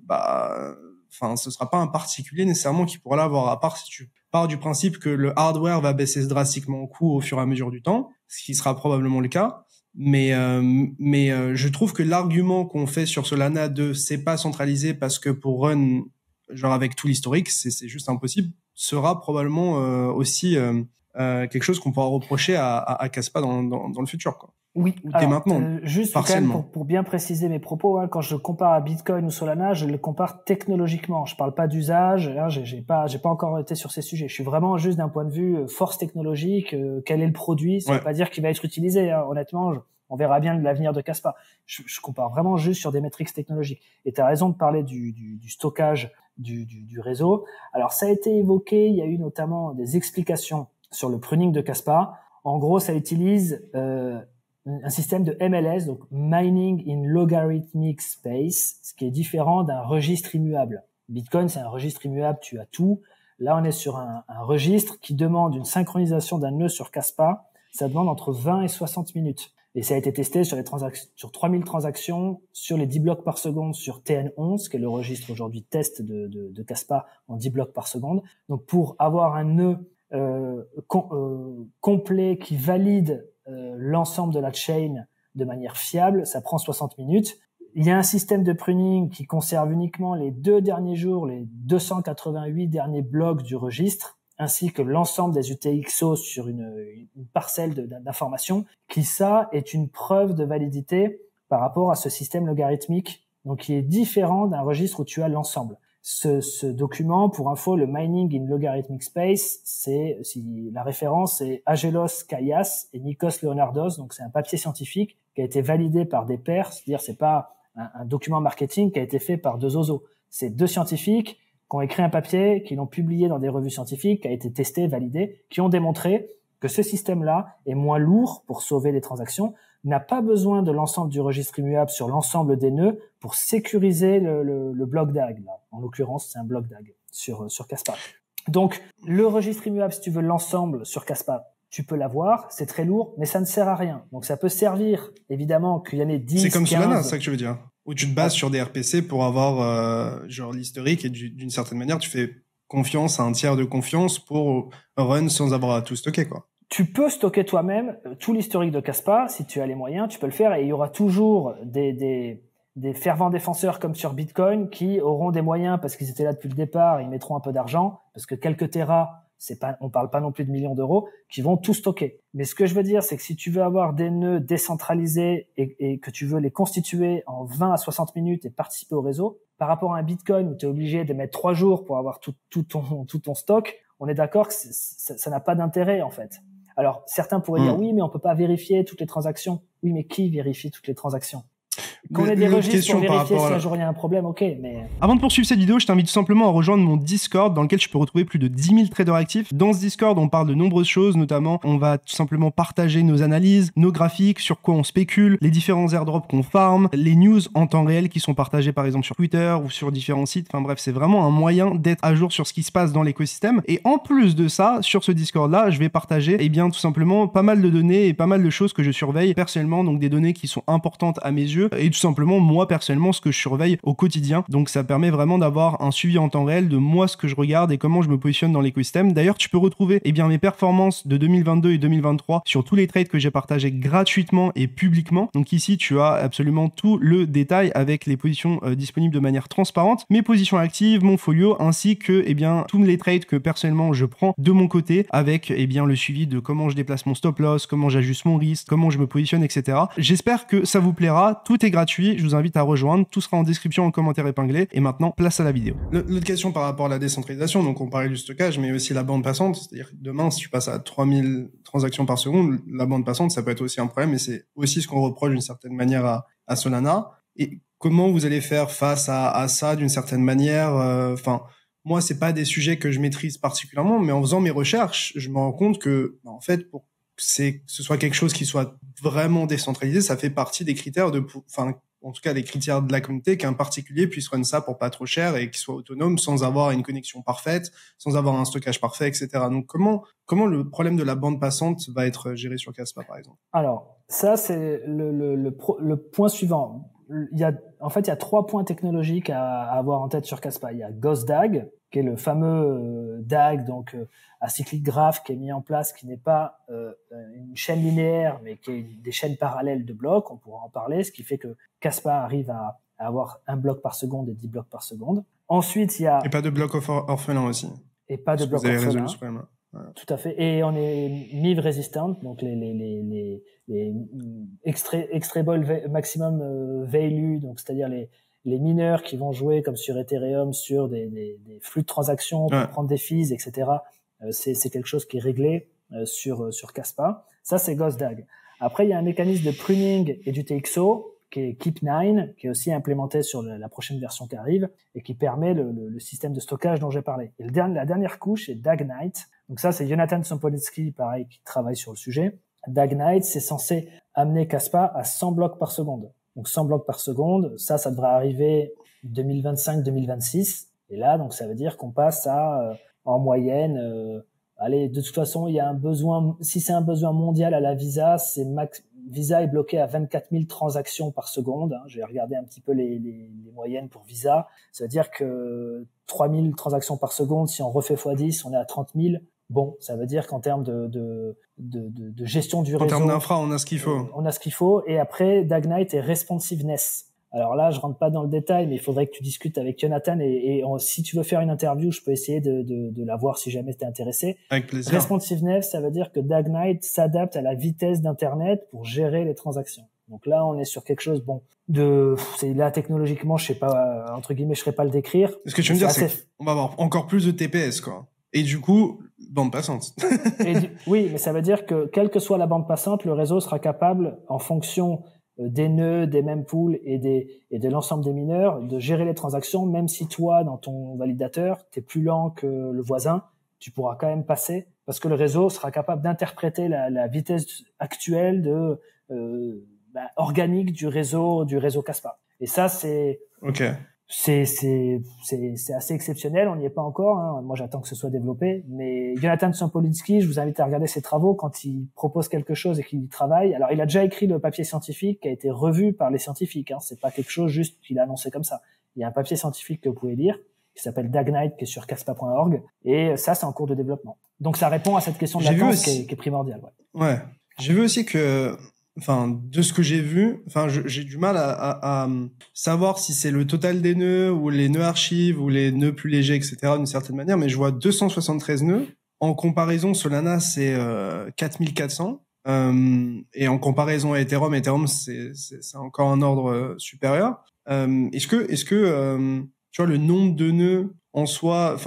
ce sera pas un particulier nécessairement qui pourra l'avoir, à part si tu pars du principe que le hardware va baisser drastiquement en coût au fur et à mesure du temps, ce qui sera probablement le cas. Mais je trouve que l'argument qu'on fait sur Solana de c'est pas centralisé parce que pour run, genre avec tout l'historique, c'est juste impossible, sera probablement aussi quelque chose qu'on pourra reprocher à Kaspa dans le futur, quoi. Oui, dès maintenant, juste quand même pour bien préciser mes propos, quand je compare à Bitcoin ou Solana, je le compare technologiquement. Je parle pas d'usage, j'ai pas encore été sur ces sujets. Je suis vraiment juste d'un point de vue force technologique, quel est le produit, ça veut pas dire qu'il va être utilisé, honnêtement, on verra bien l'avenir de Kaspa. Je compare vraiment juste sur des métriques technologiques. Et tu as raison de parler du stockage du réseau. Alors ça a été évoqué, il y a eu notamment des explications sur le pruning de Kaspa. En gros, ça utilise un système de MLS, donc Mining in Logarithmic Space, ce qui est différent d'un registre immuable. Bitcoin, c'est un registre immuable, tu as tout. Là, on est sur un registre qui demande une synchronisation d'un nœud sur Kaspa. Ça demande entre 20 et 60 minutes. Et ça a été testé sur 3000 transactions, sur les 10 blocs par seconde sur TN11, qui est le registre aujourd'hui test de Kaspa en 10 blocs par seconde. Donc, pour avoir un nœud complet qui valide l'ensemble de la chain de manière fiable, ça prend 60 minutes. Il y a un système de pruning qui conserve uniquement les 2 derniers jours, les 288 derniers blocs du registre, ainsi que l'ensemble des UTXO sur une parcelle d'informations, qui ça est une preuve de validité par rapport à ce système logarithmique, donc qui est différent d'un registre où tu as l'ensemble. Ce document, pour info, le Mining in Logarithmic Space, la référence c'est Agelos Kayas et Nikos Leonardos, donc c'est un papier scientifique qui a été validé par des pairs, c'est-à-dire c'est pas un document marketing qui a été fait par 2 oiseaux. C'est 2 scientifiques qui ont écrit un papier, qui l'ont publié dans des revues scientifiques, qui a été testé, validé, qui ont démontré que ce système-là est moins lourd pour sauver les transactions, n'a pas besoin de l'ensemble du registre immuable sur l'ensemble des nœuds pour sécuriser le bloc DAG. Là. En l'occurrence, c'est un bloc DAG sur Kaspa. Donc, le registre immuable, si tu veux l'ensemble sur Kaspa, tu peux l'avoir, c'est très lourd, mais ça ne sert à rien. Donc ça peut servir, évidemment, qu'il y en ait 10, C'est comme 15... Solana, c'est ça que tu veux dire? Où tu te bases sur des RPC pour avoir genre l'historique et d'une certaine manière, tu fais confiance à un tiers de confiance pour run sans avoir à tout stocker, quoi. Tu peux stocker toi-même tout l'historique de Kaspa, si tu as les moyens, tu peux le faire, et il y aura toujours des fervents défenseurs comme sur Bitcoin qui auront des moyens parce qu'ils étaient là depuis le départ, ils mettront un peu d'argent, parce que quelques terras, on parle pas non plus de millions d'euros, qui vont tout stocker. Mais ce que je veux dire, c'est que si tu veux avoir des nœuds décentralisés et que tu veux les constituer en 20 à 60 minutes et participer au réseau, par rapport à un Bitcoin où tu es obligé de mettre 3 jours pour avoir tout ton stock, on est d'accord que ça n'a pas d'intérêt, en fait. Alors, certains pourraient dire, oui, mais on peut pas vérifier toutes les transactions. Oui, mais qui vérifie toutes les transactions? Quand on a des registres pour vérifier si un jour il y a un problème, ok, mais... Avant de poursuivre cette vidéo, je t'invite tout simplement à rejoindre mon Discord dans lequel tu peux retrouver plus de 10 000 traders actifs. Dans ce Discord, on parle de nombreuses choses, notamment on va tout simplement partager nos analyses, nos graphiques, sur quoi on spécule, les différents airdrops qu'on farm, les news en temps réel qui sont partagées par exemple sur Twitter ou sur différents sites. Enfin bref, c'est vraiment un moyen d'être à jour sur ce qui se passe dans l'écosystème. Et en plus de ça, sur ce Discord-là, je vais partager tout simplement pas mal de données et pas mal de choses que je surveille personnellement, donc des données qui sont importantes à mes yeux et tout simplement moi personnellement ce que je surveille au quotidien. Donc ça permet vraiment d'avoir un suivi en temps réel de moi, ce que je regarde et comment je me positionne dans l'écosystème. D'ailleurs, tu peux retrouver mes performances de 2022 et 2023 sur tous les trades que j'ai partagés gratuitement et publiquement. Donc ici, tu as absolument tout le détail avec les positions disponibles de manière transparente, mes positions actives, mon folio, ainsi que tous les trades que personnellement je prends de mon côté avec le suivi de comment je déplace mon stop loss, comment j'ajuste mon risque, comment je me positionne, etc. J'espère que ça vous plaira. Tout est gratuit. Je vous invite à rejoindre. Tout sera en description, en commentaire épinglé. Et maintenant, place à la vidéo. L'autre question par rapport à la décentralisation, donc on parlait du stockage, mais aussi la bande passante. C'est-à-dire que demain, si tu passes à 3000 transactions par seconde, la bande passante, ça peut être aussi un problème. Et c'est aussi ce qu'on reproche d'une certaine manière à Solana. Et comment vous allez faire face à ça d'une certaine manière? Moi, c'est pas des sujets que je maîtrise particulièrement, mais en faisant mes recherches, je me rends compte que, en fait, pour que ce soit quelque chose qui soit vraiment décentralisé, ça fait partie des critères en tout cas des critères de la communauté qu'un particulier puisse run ça pour pas trop cher et qu'il soit autonome sans avoir une connexion parfaite, sans avoir un stockage parfait, etc. Donc comment le problème de la bande passante va être géré sur Kaspa, par exemple? Alors, ça, c'est le point suivant. Il y a 3 points technologiques à avoir en tête sur Kaspa. Il y a Ghost DAG, qui est le fameux DAG, donc acyclic graph, qui est mis en place, qui n'est pas une chaîne linéaire, mais qui est des chaînes parallèles de blocs. On pourra en parler, ce qui fait que Kaspa arrive à avoir 1 bloc par seconde et 10 blocs par seconde. Ensuite, il y a... Et pas de bloc orphelin aussi. Et pas de bloc orphelin. Voilà. Tout à fait. Et on est MIV résistant, donc les extraable maximum value, donc c'est-à-dire les mineurs qui vont jouer comme sur Ethereum sur des flux de transactions pour prendre des fees, etc. C'est quelque chose qui est réglé sur Kaspa. Ça, c'est Ghost DAG. Après, il y a un mécanisme de pruning et du TXO qui est Keep9, qui est aussi implémenté sur la prochaine version qui arrive et qui permet le système de stockage dont j'ai parlé. Et la dernière couche est Dagnite. Donc ça, c'est Jonathan Sompolinsky, pareil, qui travaille sur le sujet. Dagnite, c'est censé amener Kaspa à 100 blocs par seconde. Donc 100 blocs par seconde, ça devrait arriver 2025-2026. Et là, donc ça veut dire qu'on passe à, en moyenne, de toute façon, il y a un besoin, si c'est un besoin mondial à la Visa, Visa est bloqué à 24 000 transactions par seconde. J'ai regardé un petit peu les moyennes pour Visa. Ça veut dire que 3 000 transactions par seconde, si on refait x10, on est à 30 000. Bon, ça veut dire qu'en termes de gestion du réseau... En termes d'infra, on a ce qu'il faut. On a ce qu'il faut. Et après, Dagnite et responsiveness. Alors là, je rentre pas dans le détail, mais il faudrait que tu discutes avec Jonathan et si tu veux faire une interview, je peux essayer de la voir si jamais tu es intéressé. Avec plaisir. Responsiveness, ça veut dire que Dagnite s'adapte à la vitesse d'Internet pour gérer les transactions. Donc là, on est sur quelque chose, là, technologiquement, je sais pas, entre guillemets, je serais pas le décrire. Ce que tu veux me dire, c'est qu'on va avoir encore plus de TPS, quoi. Et du coup, bande passante. Oui, mais ça veut dire que quelle que soit la bande passante, le réseau sera capable, en fonction des nœuds, des mempools et de l'ensemble des mineurs, de gérer les transactions, même si toi, dans ton validateur, t'es plus lent que le voisin, tu pourras quand même passer, parce que le réseau sera capable d'interpréter la vitesse actuelle organique du réseau Kaspa. Et ça, c'est... Ok. C'est assez exceptionnel, on n'y est pas encore, hein. Moi j'attends que ce soit développé, mais Jonathan Sampolinsky, je vous invite à regarder ses travaux quand il propose quelque chose et qu'il y travaille. Alors il a déjà écrit le papier scientifique qui a été revu par les scientifiques, hein. C'est pas quelque chose juste qu'il a annoncé comme ça. Il y a un papier scientifique que vous pouvez lire qui s'appelle Dagnite, qui est sur caspa.org, et ça c'est en cours de développement. Donc ça répond à cette question de latence qui est primordiale. Ouais. J'ai vu aussi que de ce que j'ai vu, j'ai du mal à savoir si c'est le total des nœuds ou les nœuds archives ou les nœuds plus légers, etc. d'une certaine manière, mais je vois 273 nœuds. En comparaison, Solana, c'est 4400. Et en comparaison à Ethereum, c'est encore un ordre supérieur. Est-ce que tu vois, le nombre de nœuds en soi,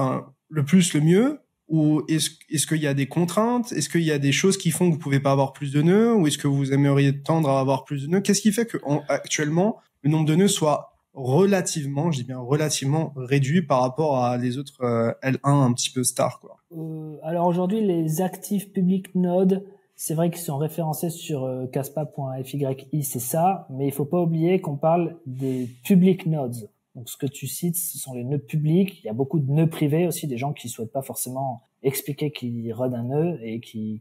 le plus, le mieux, ou est-ce qu'il y a des contraintes? Est-ce qu'il y a des choses qui font que vous pouvez pas avoir plus de nœuds? Ou est-ce que vous aimeriez tendre à avoir plus de nœuds? Qu'est-ce qui fait que actuellement le nombre de nœuds soit relativement, je dis bien relativement, réduit par rapport à les autres L1 un petit peu stars, quoi? Alors aujourd'hui, les actifs public nodes, c'est vrai qu'ils sont référencés sur caspa.fyi, c'est ça, mais il faut pas oublier qu'on parle des public nodes. Donc, ce que tu cites, ce sont les nœuds publics. Il y a beaucoup de nœuds privés aussi, des gens qui souhaitent pas forcément expliquer qu'ils run un nœud et qui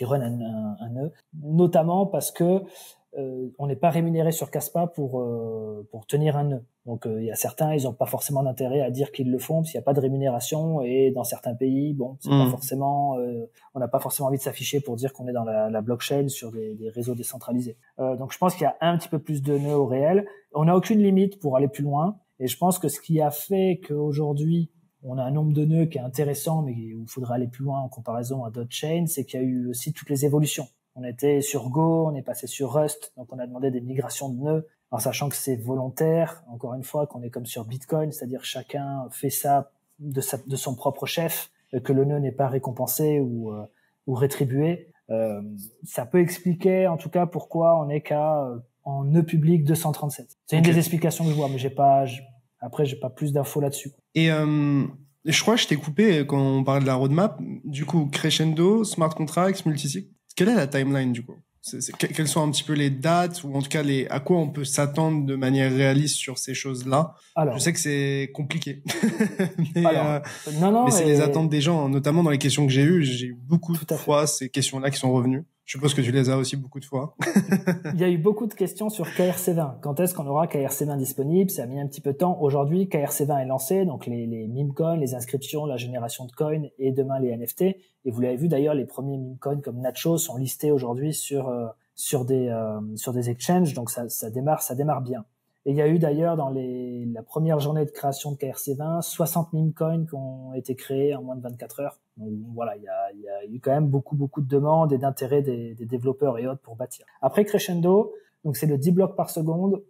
run un nœud, notamment parce que on n'est pas rémunéré sur Caspa pour tenir un nœud. Donc, il y a certains, ils ont pas forcément d'intérêt à dire qu'ils le font parce qu'il n'y a pas de rémunération, et dans certains pays, bon, c'est pas forcément, on n'a pas forcément envie de s'afficher pour dire qu'on est dans la blockchain sur des réseaux décentralisés. Donc, je pense qu'il y a un petit peu plus de nœuds au réel. On n'a aucune limite pour aller plus loin. Et je pense que ce qui a fait qu'aujourd'hui, on a un nombre de nœuds qui est intéressant, mais où il faudrait aller plus loin en comparaison à d'autres chains, c'est qu'il y a eu aussi toutes les évolutions. On était sur Go, on est passé sur Rust, donc on a demandé des migrations de nœuds, en sachant que c'est volontaire, encore une fois, qu'on est comme sur Bitcoin, c'est-à-dire chacun fait ça de son propre chef, que le nœud n'est pas récompensé ou rétribué. Ça peut expliquer, en tout cas, pourquoi on est qu'à en nœud public 237. C'est une des explications que je vois, mais j'ai pas plus d'infos là-dessus. Et je crois que je t'ai coupé quand on parlait de la roadmap. Du coup, Crescendo, Smart Contracts, Multisig. Quelle est la timeline du coup? Quelles sont un petit peu les dates, ou en tout cas à quoi on peut s'attendre de manière réaliste sur ces choses-là? Alors, je sais que c'est compliqué. mais c'est les attentes des gens, notamment dans les questions que j'ai eues. J'ai eu beaucoup de fois ces questions-là qui sont revenues. Je suppose que tu les as aussi beaucoup de fois. Il y a eu beaucoup de questions sur KRC20. Quand est-ce qu'on aura KRC20 disponible? Ça a mis un petit peu de temps. Aujourd'hui, KRC20 est lancé, donc les meme coins, les inscriptions, la génération de coins, et demain les NFT. Et vous l'avez vu d'ailleurs, les premiers meme coins comme Nacho sont listés aujourd'hui sur des exchanges, donc ça démarre bien. Et il y a eu d'ailleurs dans la première journée de création de KRC20 60 meme coins qui ont été créés en moins de 24 heures. Donc voilà, il y a eu quand même beaucoup de demandes et d'intérêt des développeurs et autres pour bâtir. Après Crescendo, donc c'est le 10 blocs par seconde.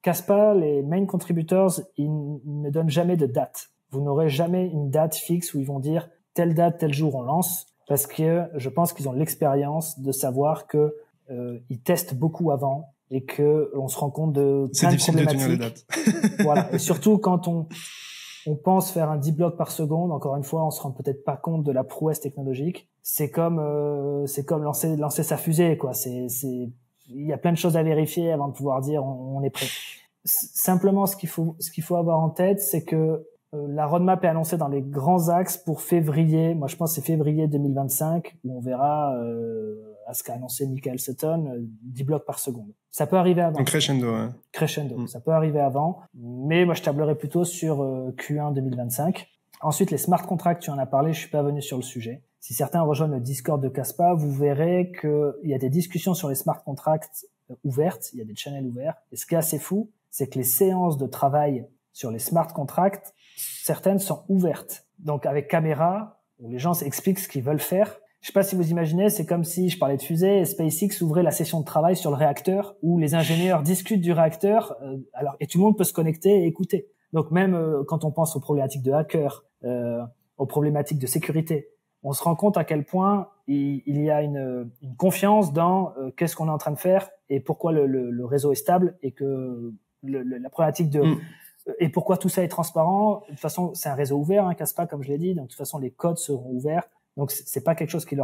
Caspa, les main contributors, ils ne donnent jamais de date. Vous n'aurez jamais une date fixe où ils vont dire telle date, tel jour on lance, parce que je pense qu'ils ont l'expérience de savoir que ils testent beaucoup avant et que on se rend compte de plein de problématiques. C'est difficile de tenir les dates. Voilà, et surtout quand on pense faire un 10 blocs par seconde, encore une fois, on se rend peut-être pas compte de la prouesse technologique. C'est comme lancer sa fusée, quoi. Il y a plein de choses à vérifier avant de pouvoir dire on est prêt. Simplement, ce qu'il faut avoir en tête, c'est que la roadmap est annoncée dans les grands axes pour février. Moi, je pense que c'est février 2025 où on verra à ce qu'a annoncé Michael Sutton, 10 blocs par seconde. Ça peut arriver avant. Crescendo, ouais. Crescendo, ça peut arriver avant. Mais moi, je tablerai plutôt sur Q1 2025. Ensuite, les smart contracts, tu en as parlé, je suis pas venu sur le sujet. Si certains rejoignent le Discord de Caspa, vous verrez qu'il y a des discussions sur les smart contracts ouvertes, il y a des channels ouverts. Et ce qui est assez fou, c'est que les séances de travail sur les smart contracts, certaines sont ouvertes. Donc avec caméra, où les gens expliquent ce qu'ils veulent faire. Je sais pas si vous imaginez, c'est comme si je parlais de fusée et SpaceX ouvrait la session de travail sur le réacteur où les ingénieurs discutent du réacteur, et tout le monde peut se connecter et écouter. Donc même quand on pense aux problématiques de hackers, aux problématiques de sécurité, on se rend compte à quel point il y a une confiance dans qu'est-ce qu'on est en train de faire et pourquoi le réseau est stable et que la problématique de et pourquoi tout ça est transparent. De toute façon, c'est un réseau ouvert, Caspa, comme je l'ai dit. Donc de toute façon, les codes seront ouverts. Donc c'est pas quelque chose qui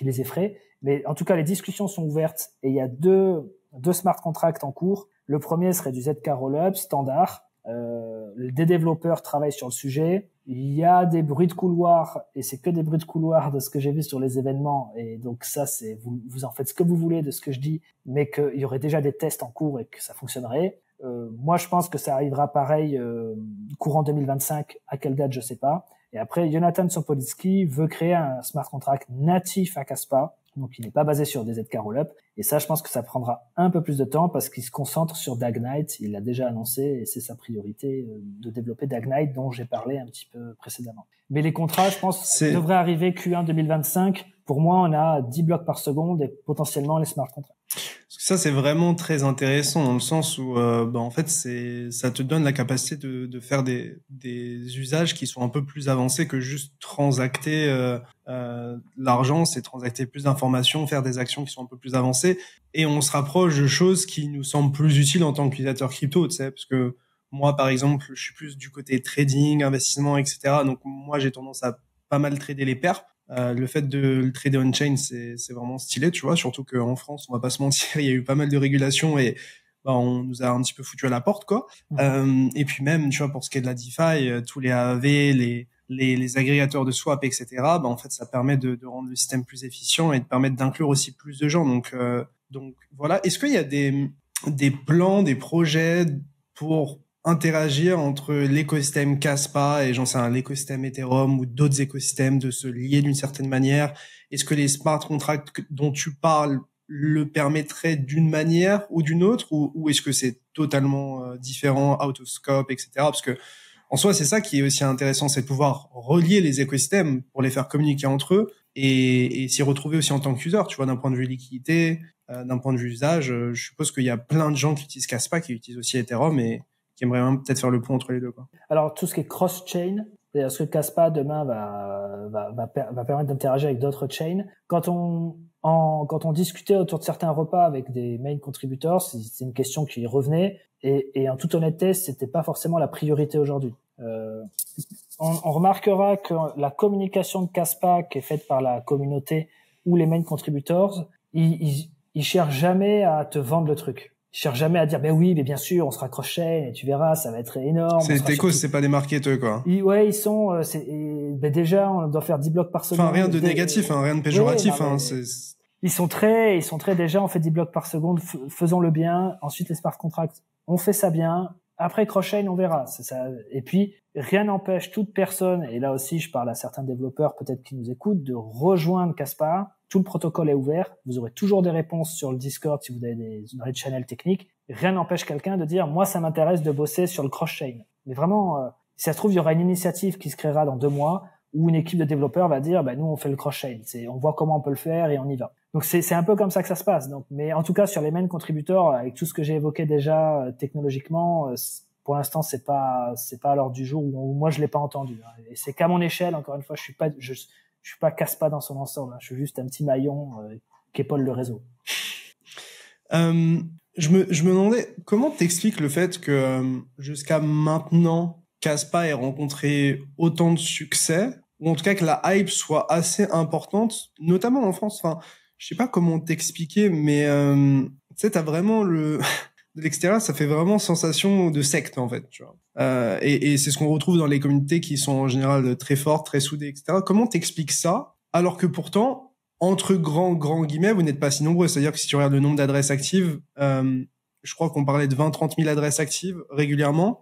les effraie, mais en tout cas les discussions sont ouvertes et il y a deux smart contracts en cours. Le premier serait du ZK Rollup standard Des développeurs travaillent sur le sujet. Il y a des bruits de couloir, et c'est que des bruits de couloir de ce que j'ai vu sur les événements. Et donc ça, c'est vous en faites ce que vous voulez de ce que je dis, mais qu'il y aurait déjà des tests en cours et que ça fonctionnerait. Moi, je pense que ça arrivera pareil courant 2025. À quelle date, je sais pas. Et après, Jonathan Sopolitsky veut créer un smart contract natif à Kaspa. Donc, il n'est pas basé sur des ZK Rollup. Et ça, je pense que ça prendra un peu plus de temps parce qu'il se concentre sur Dagnite. Il l'a déjà annoncé et c'est sa priorité de développer Dagnite dont j'ai parlé un petit peu précédemment. Mais les contrats, je pense, devraient arriver Q1 2025. Pour moi, on a 10 blocs par seconde et potentiellement les smart contracts. Ça, c'est vraiment très intéressant dans le sens où, en fait, ça te donne la capacité de faire des usages qui sont un peu plus avancés que juste transacter l'argent, c'est transacter plus d'informations, faire des actions qui sont un peu plus avancées, et on se rapproche de choses qui nous semblent plus utiles en tant qu'utilisateur crypto, tu sais, parce que moi, par exemple, je suis plus du côté trading, investissement, etc. Donc moi, j'ai tendance à pas mal trader les perps. Le fait de le trader on-chain, c'est vraiment stylé, tu vois, surtout qu'en France, on va pas se mentir, il y a eu pas mal de régulations et on nous a un petit peu foutu à la porte, quoi. Et puis même, tu vois, pour ce qui est de la DeFi, tous les AAV, les agrégateurs de swap, etc., en fait, ça permet de rendre le système plus efficient et de permettre d'inclure aussi plus de gens. Donc voilà. Est-ce qu'il y a des plans, des projets pour interagir entre l'écosystème Kaspa et l'écosystème Ethereum ou d'autres écosystèmes, de se lier d'une certaine manière? Est-ce que les smart contracts dont tu parles le permettraient d'une manière ou d'une autre, ou est-ce que c'est totalement différent, out of scope, etc.? Parce que en soi, c'est ça qui est aussi intéressant, c'est de pouvoir relier les écosystèmes pour les faire communiquer entre eux et s'y retrouver aussi en tant qu'user, tu vois, d'un point de vue liquidité, d'un point de vue usage. Je suppose qu'il y a plein de gens qui utilisent Kaspa, qui utilisent aussi Ethereum et qui aimerait peut-être faire le pont entre les deux, quoi. Alors, tout ce qui est cross-chain, c'est-à-dire ce que Kaspa demain va permettre d'interagir avec d'autres chains. Quand on discutait autour de certains repas avec des main contributors, c'est une question qui revenait et en toute honnêteté, c'était pas forcément la priorité aujourd'hui. On remarquera que la communication de Kaspa qui est faite par la communauté ou les main contributors, ils cherchent jamais à te vendre le truc. Ils cherchent jamais à dire, ben oui, mais bien sûr, on sera cross-chain et tu verras, ça va être énorme. C'est des techos, c'est pas des marketeurs, quoi. Ils sont, déjà, on doit faire 10 blocs par seconde. Enfin, rien de négatif, rien de péjoratif, Ils sont très, déjà, on fait 10 blocs par seconde, faisons le bien. Ensuite, les smart contracts, on fait ça bien. Après, cross-chain, on verra. C'est ça. Et puis, rien n'empêche toute personne, et là aussi, je parle à certains développeurs, peut-être qui nous écoutent, de rejoindre Kaspa. Tout le protocole est ouvert. Vous aurez toujours des réponses sur le Discord si vous avez des channels techniques. Rien n'empêche quelqu'un de dire, moi, ça m'intéresse de bosser sur le cross-chain. Mais vraiment, si ça se trouve, il y aura une initiative qui se créera dans 2 mois où une équipe de développeurs va dire, nous, on fait le cross-chain. On voit comment on peut le faire et on y va. Donc, c'est un peu comme ça que ça se passe. Donc, mais en tout cas, sur les main contributeurs, avec tout ce que j'ai évoqué déjà technologiquement, pour l'instant, c'est pas à l'ordre du jour, ou moi, je l'ai pas entendu. Et c'est qu'à mon échelle, encore une fois, je suis pas Kaspa dans son ensemble. Je suis juste un petit maillon qui épaule le réseau. Je me demandais, comment t'expliques le fait que jusqu'à maintenant, Kaspa ait rencontré autant de succès, ou en tout cas que la hype soit assez importante, notamment en France. Enfin, je sais pas comment t'expliquer, mais tu sais, t'as vraiment de l'extérieur, ça fait vraiment sensation de secte, en fait, tu vois. Et c'est ce qu'on retrouve dans les communautés qui sont en général très fortes, très soudées, etc. Comment t'expliques ça, alors que pourtant, entre grands guillemets, vous n'êtes pas si nombreux. C'est-à-dire que si tu regardes le nombre d'adresses actives, je crois qu'on parlait de 20-30 000 adresses actives régulièrement.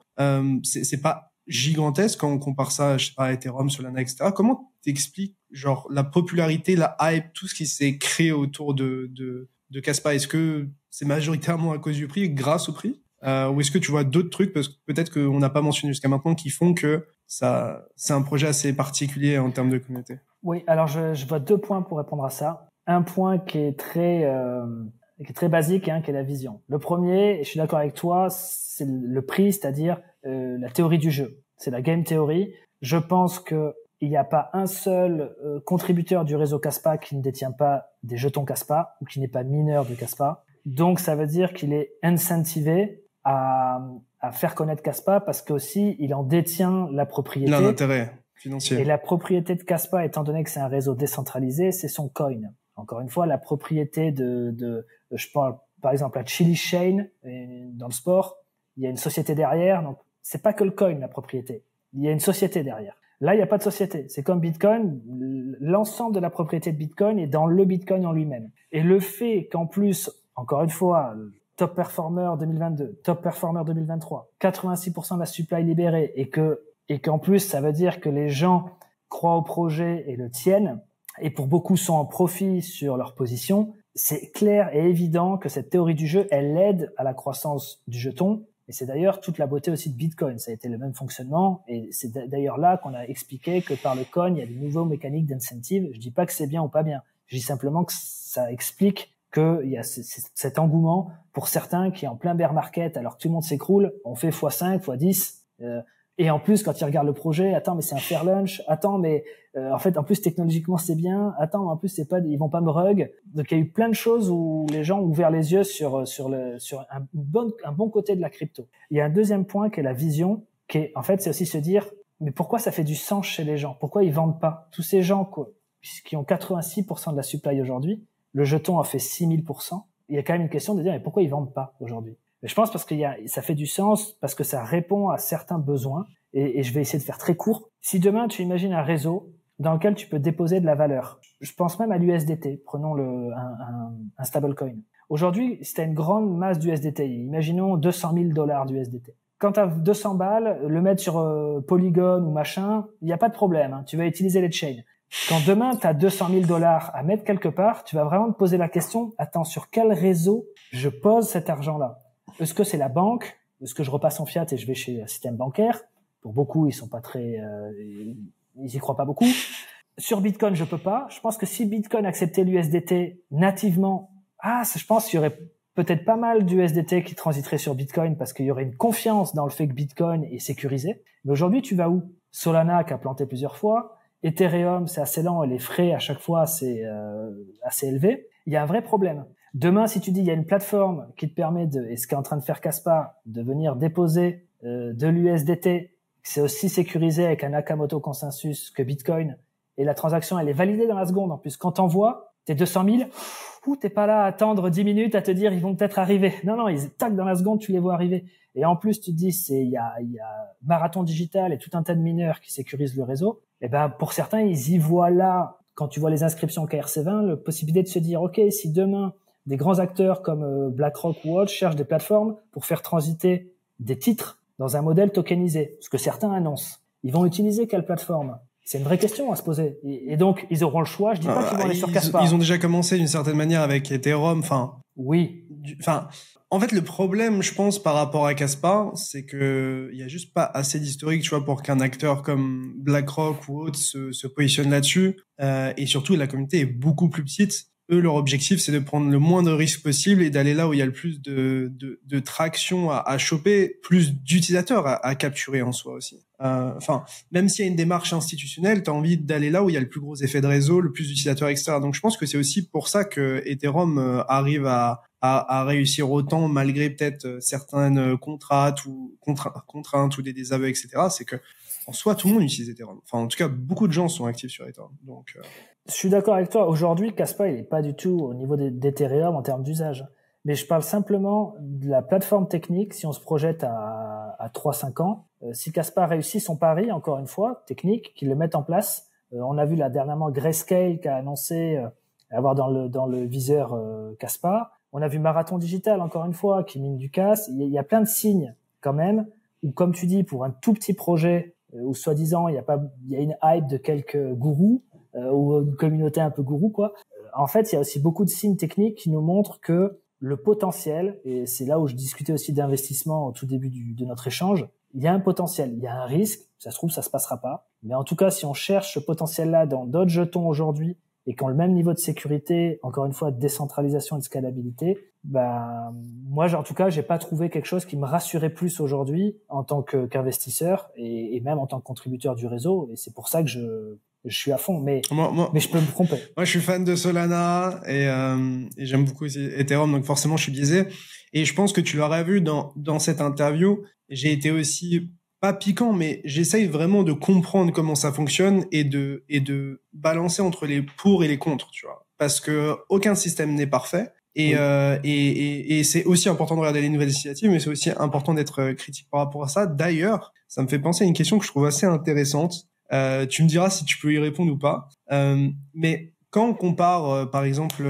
C'est pas gigantesque quand on compare ça, je sais pas, à Ethereum, Solana, etc. Comment t'expliques, genre, la popularité, la hype, tout ce qui s'est créé autour de Kaspa? Est-ce que c'est majoritairement à cause du prix, grâce au prix? Ou est-ce que tu vois d'autres trucs, parce que peut-être qu'on n'a pas mentionné jusqu'à maintenant, qui font que c'est un projet assez particulier en termes de communauté? Oui, alors je vois 2 points pour répondre à ça. Un point qui est très basique, qui est la vision. Le premier, et je suis d'accord avec toi, c'est le prix, c'est-à-dire la théorie du jeu. C'est la game theory. Je pense que il n'y a pas un seul contributeur du réseau Kaspa qui ne détient pas des jetons Kaspa ou qui n'est pas mineur de Kaspa. Donc ça veut dire qu'il est incentivé à faire connaître Kaspa parce qu'aussi il en détient la propriété. Il a un intérêt financier. Et la propriété de Kaspa, étant donné que c'est un réseau décentralisé, c'est son coin. Encore une fois, la propriété je parle par exemple à Chili Chain dans le sport, il y a une société derrière, donc c'est pas que le coin la propriété. Il y a une société derrière. Là, il n'y a pas de société. C'est comme Bitcoin. L'ensemble de la propriété de Bitcoin est dans le Bitcoin en lui-même. Et le fait qu'en plus, encore une fois, top performer 2022, top performer 2023, 86% de la supply libérée et qu'en plus, ça veut dire que les gens croient au projet et le tiennent, et pour beaucoup sont en profit sur leur position, c'est clair et évident que cette théorie du jeu, elle aide à la croissance du jeton. Et c'est d'ailleurs toute la beauté aussi de Bitcoin. Ça a été le même fonctionnement. Et c'est d'ailleurs là qu'on a expliqué que par le coin, il y a des nouveaux mécaniques d'incentive. Je dis pas que c'est bien ou pas bien. Je dis simplement que ça explique qu'il y a cet engouement pour certains qui, en plein bear market, alors que tout le monde s'écroule, on fait x5, x10. Et en plus, quand ils regardent le projet, attends, mais c'est un fair lunch. Attends, mais en fait, en plus technologiquement c'est bien. Attends, en plus c'est pas, ils vont pas me rug. Donc il y a eu plein de choses où les gens ont ouvert les yeux sur un bon côté de la crypto. Il y a un deuxième point qui est la vision, qui est en fait c'est aussi se dire, mais pourquoi ça fait du sens chez les gens? Pourquoi ils vendent pas? Tous ces gens qui ont 86% de la supply aujourd'hui, le jeton a fait 6000%. Il y a quand même une question de dire, mais pourquoi ils vendent pas aujourd'hui? Je pense parce que ça fait du sens, parce que ça répond à certains besoins. Et je vais essayer de faire très court. Si demain tu imagines un réseau dans lequel tu peux déposer de la valeur, je pense même à l'USDT. Prenons un stablecoin. Aujourd'hui, si tu as une grande masse d'USDT, imaginons $200 000 d'USDT. Quand tu as 200 balles, le mettre sur Polygon ou machin, il n'y a pas de problème. Hein. Tu vas utiliser les chains. Quand demain tu as $200 000 à mettre quelque part, tu vas vraiment te poser la question, attends, sur quel réseau je pose cet argent-là? Est-ce que c'est la banque? Est-ce que je repasse en fiat et je vais chez un système bancaire? Pour beaucoup, ils sont pas très, ils y croient pas beaucoup. Sur Bitcoin, je peux pas. Je pense que si Bitcoin acceptait l'USDT nativement, je pense qu'il y aurait peut-être pas mal d'USDT qui transiterait sur Bitcoin parce qu'il y aurait une confiance dans le fait que Bitcoin est sécurisé. Mais aujourd'hui, tu vas où? Solana qui a planté plusieurs fois. Ethereum, c'est assez lent et les frais à chaque fois, c'est assez élevé. Il y a un vrai problème. Demain, si tu dis il y a une plateforme qui te permet et ce qu'est en train de faire Caspar, de venir déposer de l'USDT, c'est aussi sécurisé avec un Nakamoto consensus que Bitcoin, et la transaction elle est validée dans la seconde. En plus, quand t'envoies tes 200 000, t'es pas là à attendre 10 minutes à te dire ils vont peut-être arriver. Non, ils tac dans la seconde, tu les vois arriver. Et en plus, tu te dis il y a Marathon Digital et tout un tas de mineurs qui sécurisent le réseau. Et ben pour certains, ils y voient là, quand tu vois les inscriptions KRC20, la possibilité de se dire ok, si demain des grands acteurs comme BlackRock ou autres cherchent des plateformes pour faire transiter des titres dans un modèle tokenisé, ce que certains annoncent. Ils vont utiliser quelle plateforme? C'est une vraie question à se poser. Et donc, ils auront le choix. Je dis pas qu'ils vont aller sur Caspar. Ils ont déjà commencé d'une certaine manière avec Ethereum. Oui. En fait, le problème, je pense, par rapport à Caspar, c'est que il y a juste pas assez d'historique, tu vois, pour qu'un acteur comme BlackRock ou autre se positionne là-dessus. Et surtout, la communauté est beaucoup plus petite. Eux, leur objectif, c'est de prendre le moins de risques possible et d'aller là où il y a le plus de traction à choper, plus d'utilisateurs à capturer en soi aussi. Même s'il y a une démarche institutionnelle, t'as envie d'aller là où il y a le plus gros effet de réseau, le plus d'utilisateurs, etc. Donc, je pense que c'est aussi pour ça que Ethereum arrive à réussir autant malgré peut-être certaines contraintes ou des désaveux, etc. C'est que en soi, tout le monde utilise Ethereum. Enfin, en tout cas, beaucoup de gens sont actifs sur Ethereum. Donc, je suis d'accord avec toi. Aujourd'hui, Caspar, il est pas du tout au niveau d'Ethereum en termes d'usage. Mais je parle simplement de la plateforme technique. Si on se projette à 3-5 ans, si Caspar réussit son pari, encore une fois, technique, qu'il le mette en place. On a vu là dernièrement Grayscale qui a annoncé avoir dans le viseur Caspar. On a vu Marathon Digital, encore une fois, qui mine du cash. Il y a plein de signes, quand même, où, comme tu dis, pour un tout petit projet, où soi-disant, il y a une hype de quelques gourous, ou une communauté un peu gourou, quoi. En fait, il y a aussi beaucoup de signes techniques qui nous montrent que le potentiel, et c'est là où je discutais aussi d'investissement au tout début de notre échange, il y a un potentiel, il y a un risque, ça se trouve, ça se passera pas. Mais en tout cas, si on cherche ce potentiel-là dans d'autres jetons aujourd'hui, et qui ont le même niveau de sécurité, encore une fois, de décentralisation et de scalabilité, moi, en tout cas, j'ai pas trouvé quelque chose qui me rassurait plus aujourd'hui en tant qu'investisseur et même en tant que contributeur du réseau. Et c'est pour ça que je suis à fond, mais je peux me tromper. Moi, je suis fan de Solana et j'aime beaucoup Ethereum, donc forcément, je suis biaisé. Et je pense que tu l'auras vu dans cette interview, j'ai été aussi pas piquant, mais j'essaye vraiment de comprendre comment ça fonctionne et de balancer entre les pour et les contre, tu vois. Parce que aucun système n'est parfait Et c'est aussi important de regarder les nouvelles initiatives, mais c'est aussi important d'être critique par rapport à ça. D'ailleurs, ça me fait penser à une question que je trouve assez intéressante. Tu me diras si tu peux y répondre ou pas. Mais quand on compare, par exemple,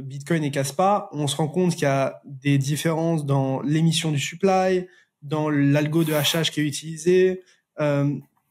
Bitcoin et Kaspa, on se rend compte qu'il y a des différences dans l'émission du supply, dans l'algo de hachage qui est utilisé,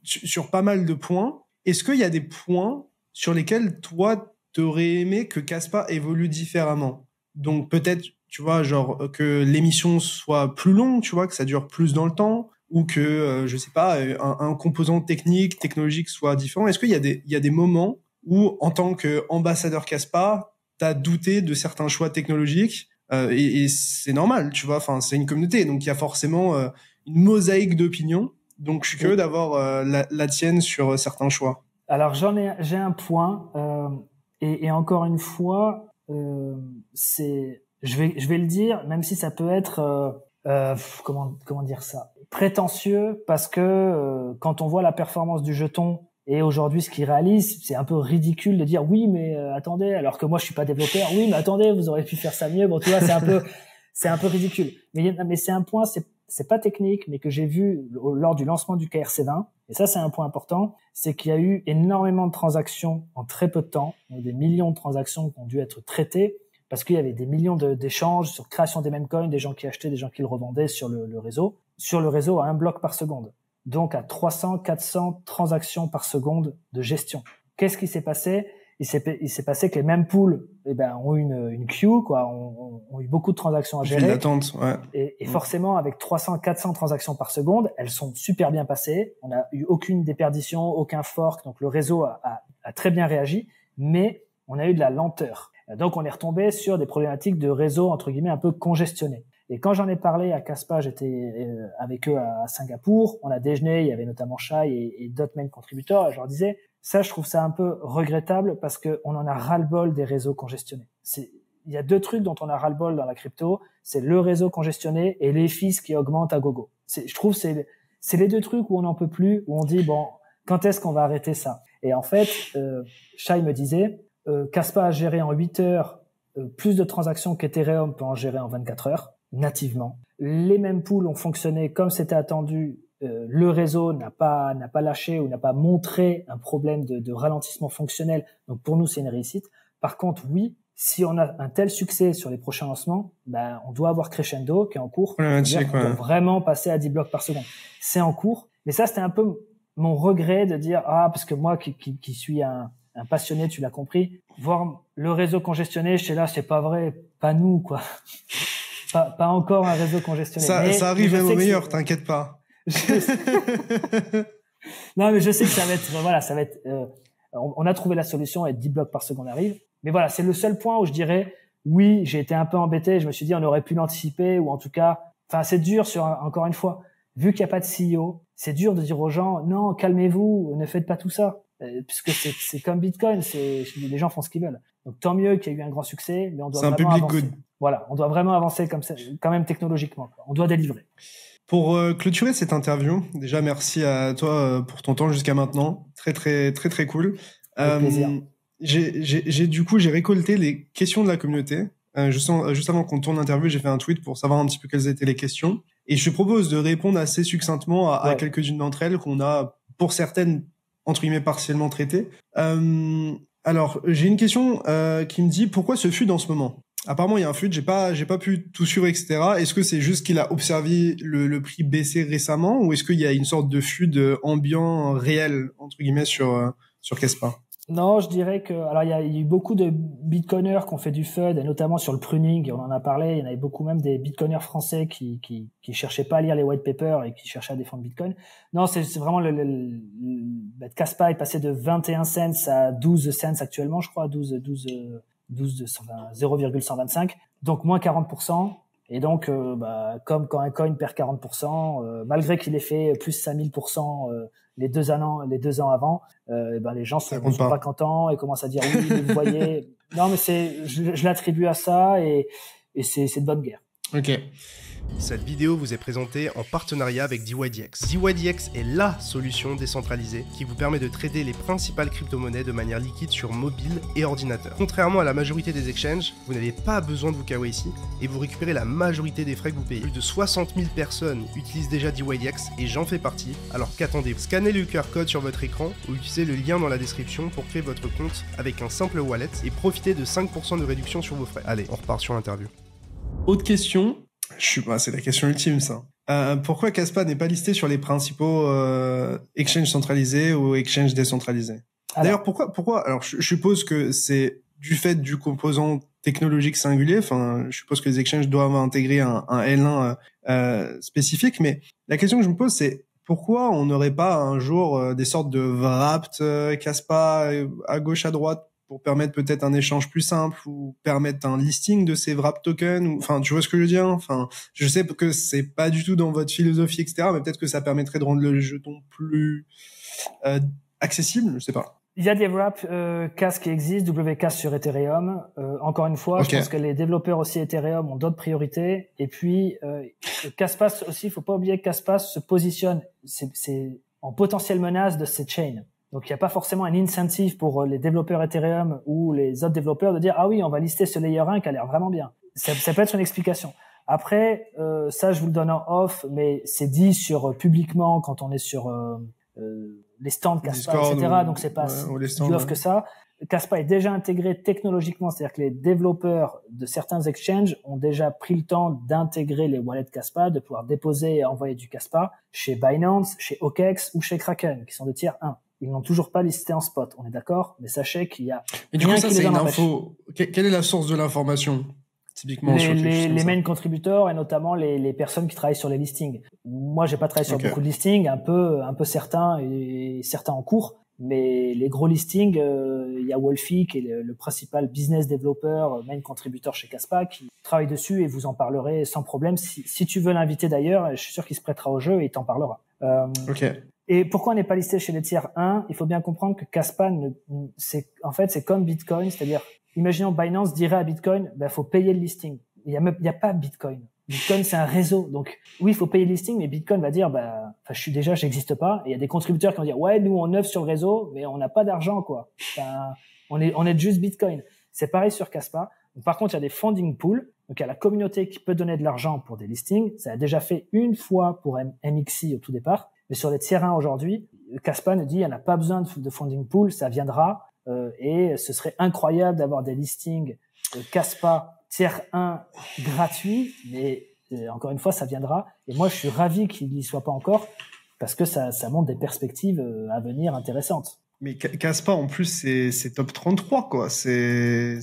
sur pas mal de points. Est-ce qu'il y a des points sur lesquels toi, t'aurais aimé que Kaspa évolue différemment? Donc peut-être, tu vois, genre que l'émission soit plus longue, tu vois, que ça dure plus dans le temps, ou que, je sais pas, un composant technologique soit différent. Est-ce qu'il y a des moments où, en tant qu'ambassadeur Kaspa, t'as douté de certains choix technologiques, et c'est normal, tu vois, enfin, c'est une communauté, donc il y a forcément une mosaïque d'opinions. Donc je suis curieux d'avoir la tienne sur certains choix. Alors j'ai un point, et encore une fois, je vais le dire, même si ça peut être comment dire ça, prétentieux, parce que quand on voit la performance du jeton et aujourd'hui ce qu'il réalise, c'est un peu ridicule de dire oui mais attendez, alors que moi je suis pas développeur, oui mais attendez, vous auriez pu faire ça mieux. Bon, tu vois, c'est un peu ridicule. Mais c'est un point, c'est pas technique, mais que j'ai vu lors du lancement du KRC20, et ça c'est un point important, c'est qu'il y a eu énormément de transactions en très peu de temps, donc des millions de transactions qui ont dû être traitées, parce qu'il y avait des millions d'échanges sur création des mêmes coins, des gens qui achetaient, des gens qui le revendaient sur le réseau à 1 bloc par seconde, donc à 300, 400 transactions par seconde de gestion. Qu'est-ce qui s'est passé? Il s'est passé que les mêmes pools, ont eu une queue, quoi, ont eu beaucoup de transactions à gérer. L'attente, ouais. Et forcément, avec 300, 400 transactions par seconde, elles sont super bien passées. On n'a eu aucune déperdition, aucun fork. Donc, le réseau a très bien réagi, mais on a eu de la lenteur. Donc, on est retombé sur des problématiques de réseau, entre guillemets, un peu congestionné. Et quand j'en ai parlé à Kaspa, j'étais avec eux à Singapour. On a déjeuné, il y avait notamment Shai et d'autres main contributeurs. Et je leur disais, ça, je trouve ça un peu regrettable parce que on en a ras-le-bol des réseaux congestionnés. Il y a deux trucs dont on a ras-le-bol dans la crypto, c'est le réseau congestionné et les fees qui augmentent à gogo. Je trouve c'est les deux trucs où on n'en peut plus, où on dit bon, quand est-ce qu'on va arrêter ça? Et en fait, Shai me disait, Kaspa a géré en 8 heures plus de transactions qu'Ethereum peut en gérer en 24 heures nativement. Les mêmes pools ont fonctionné comme c'était attendu. Le réseau n'a pas lâché ou n'a pas montré un problème de ralentissement fonctionnel. Donc pour nous, c'est une réussite. Par contre, oui, si on a un tel succès sur les prochains lancements, on doit avoir Crescendo qui est en cours. On doit vraiment passer à 10 blocs par seconde. C'est en cours. Mais ça, c'était un peu mon regret de dire parce que moi qui suis un passionné, tu l'as compris, voir le réseau congestionné, je sais là, c'est pas vrai, pas nous quoi. Pas encore un réseau congestionné. Ça arrive même au meilleur, t'inquiète pas. Non, mais je sais que ça va être, on a trouvé la solution et 10 blocs par seconde arrive. Mais voilà, c'est le seul point où je dirais, oui, j'ai été un peu embêté. Je me suis dit, on aurait pu l'anticiper ou en tout cas, c'est dur encore une fois, vu qu'il n'y a pas de CEO, c'est dur de dire aux gens, non, calmez-vous, ne faites pas tout ça. Puisque c'est comme Bitcoin, les gens font ce qu'ils veulent. Donc tant mieux qu'il y ait eu un grand succès, mais on doit vraiment avancer. C'est un public good. Voilà, on doit vraiment avancer comme ça, quand même technologiquement, quoi. On doit délivrer. Pour clôturer cette interview, déjà merci à toi pour ton temps jusqu'à maintenant, très cool. Avec plaisir. J'ai récolté les questions de la communauté. Juste avant qu'on tourne l'interview, j'ai fait un tweet pour savoir un petit peu quelles étaient les questions. Et je te propose de répondre assez succinctement à quelques-unes d'entre elles qu'on a, pour certaines, entre guillemets, partiellement traitées. Alors, j'ai une question qui me dit pourquoi ce FUD en ce moment? Apparemment, il y a un FUD, j'ai pas pu tout suivre, etc. Est-ce que c'est juste qu'il a observé le prix baisser récemment ou est-ce qu'il y a une sorte de FUD ambiant réel, entre guillemets, sur Kaspa? Non, je dirais que, alors il y a eu beaucoup de bitcoiners qui ont fait du FUD, et notamment sur le pruning, on en a parlé, il y en avait beaucoup même des bitcoiners français qui cherchaient pas à lire les white papers et qui cherchaient à défendre Bitcoin. Non, c'est vraiment Kaspa est passé de 21 cents à 12 cents actuellement, je crois, 0,125, donc moins 40%. Et donc, comme quand un coin perd 40%, malgré qu'il ait fait plus 5000% les deux ans avant, les gens sont pas contents et commencent à dire oui, mais vous voyez. Non, mais je l'attribue à ça et c'est de bonne guerre. Ok. Cette vidéo vous est présentée en partenariat avec DYDX. DYDX est LA solution décentralisée qui vous permet de trader les principales crypto-monnaies de manière liquide sur mobile et ordinateur. Contrairement à la majorité des exchanges, vous n'avez pas besoin de vous KYC et vous récupérez la majorité des frais que vous payez. Plus de 60 000 personnes utilisent déjà DYDX et j'en fais partie, alors qu'attendez-vous? Scannez le QR code sur votre écran ou utilisez le lien dans la description pour créer votre compte avec un simple wallet et profitez de 5% de réduction sur vos frais. Allez, on repart sur l'interview. Autre question. C'est la question ultime, ça. Pourquoi Kaspa n'est pas listé sur les principaux exchanges centralisés ou exchanges décentralisés? D'ailleurs, pourquoi? Alors, je suppose que c'est du fait du composant technologique singulier. Enfin, je suppose que les exchanges doivent intégrer un L1 spécifique. Mais la question que je me pose, c'est pourquoi on n'aurait pas un jour des sortes de wrapped Kaspa à gauche, à droite, pour permettre peut-être un échange plus simple ou permettre un listing de ces wrap tokens enfin, tu vois ce que je veux dire? Enfin, je sais que c'est pas du tout dans votre philosophie, etc., mais peut-être que ça permettrait de rendre le jeton plus accessible, je sais pas. Il y a des wraps CAS qui existent, WCAS sur Ethereum. Encore une fois, je pense que les développeurs aussi Ethereum ont d'autres priorités. Et puis, Kaspa aussi, il faut pas oublier que Kaspa se positionne, c'est en potentielle menace de ces chains. Donc, il n'y a pas forcément un incentive pour les développeurs Ethereum ou les autres développeurs de dire « Ah oui, on va lister ce layer 1 qui a l'air vraiment bien ». Ça peut être une explication. Après, ça, je vous le donne en off, mais c'est dit publiquement quand on est sur les stands Kaspa, etc. Donc, c'est pas si off que ça. Kaspa est déjà intégré technologiquement, c'est-à-dire que les développeurs de certains exchanges ont déjà pris le temps d'intégrer les wallets Kaspa, de pouvoir déposer et envoyer du Kaspa chez Binance, chez OKEx ou chez Kraken, qui sont de tier 1. Ils n'ont toujours pas listé en spot, on est d'accord, mais sachez qu'il y a. Mais du coup, ça, c'est une info. Quelle est la source de l'information, typiquement? Les main contributeurs et notamment les personnes qui travaillent sur les listings. Moi, j'ai pas travaillé sur beaucoup de listings, un peu certains et certains en cours, mais les gros listings, il y a Wolfie qui est le principal business developer, main contributeur chez Kaspa, qui travaille dessus et vous en parlerez sans problème. Si tu veux l'inviter d'ailleurs, je suis sûr qu'il se prêtera au jeu et il t'en parlera. Ok. Et pourquoi on n'est pas listé chez les tiers 1? Il faut bien comprendre que Kaspa, c'est comme Bitcoin, c'est-à-dire, imaginons Binance dirait à Bitcoin, faut payer le listing. Il y a pas Bitcoin. Bitcoin, c'est un réseau. Donc, oui, il faut payer le listing, mais Bitcoin va dire, j'existe pas. Et il y a des contributeurs qui vont dire, ouais, nous, on œuvre sur le réseau, mais on n'a pas d'argent, quoi. On est juste Bitcoin. C'est pareil sur Kaspa. Donc, par contre, il y a des funding pools. Donc, il y a la communauté qui peut donner de l'argent pour des listings. Ça a déjà fait une fois pour MXC au tout départ. Mais sur les tiers 1 aujourd'hui, Kaspa nous dit, il n'y en a pas besoin de funding pool, ça viendra. Et ce serait incroyable d'avoir des listings Kaspa tiers 1 gratuits. Mais encore une fois, ça viendra. Et moi, je suis ravi qu'il n'y soit pas encore parce que ça montre des perspectives à venir intéressantes. Mais Kaspa, en plus, c'est top 33, quoi. C'est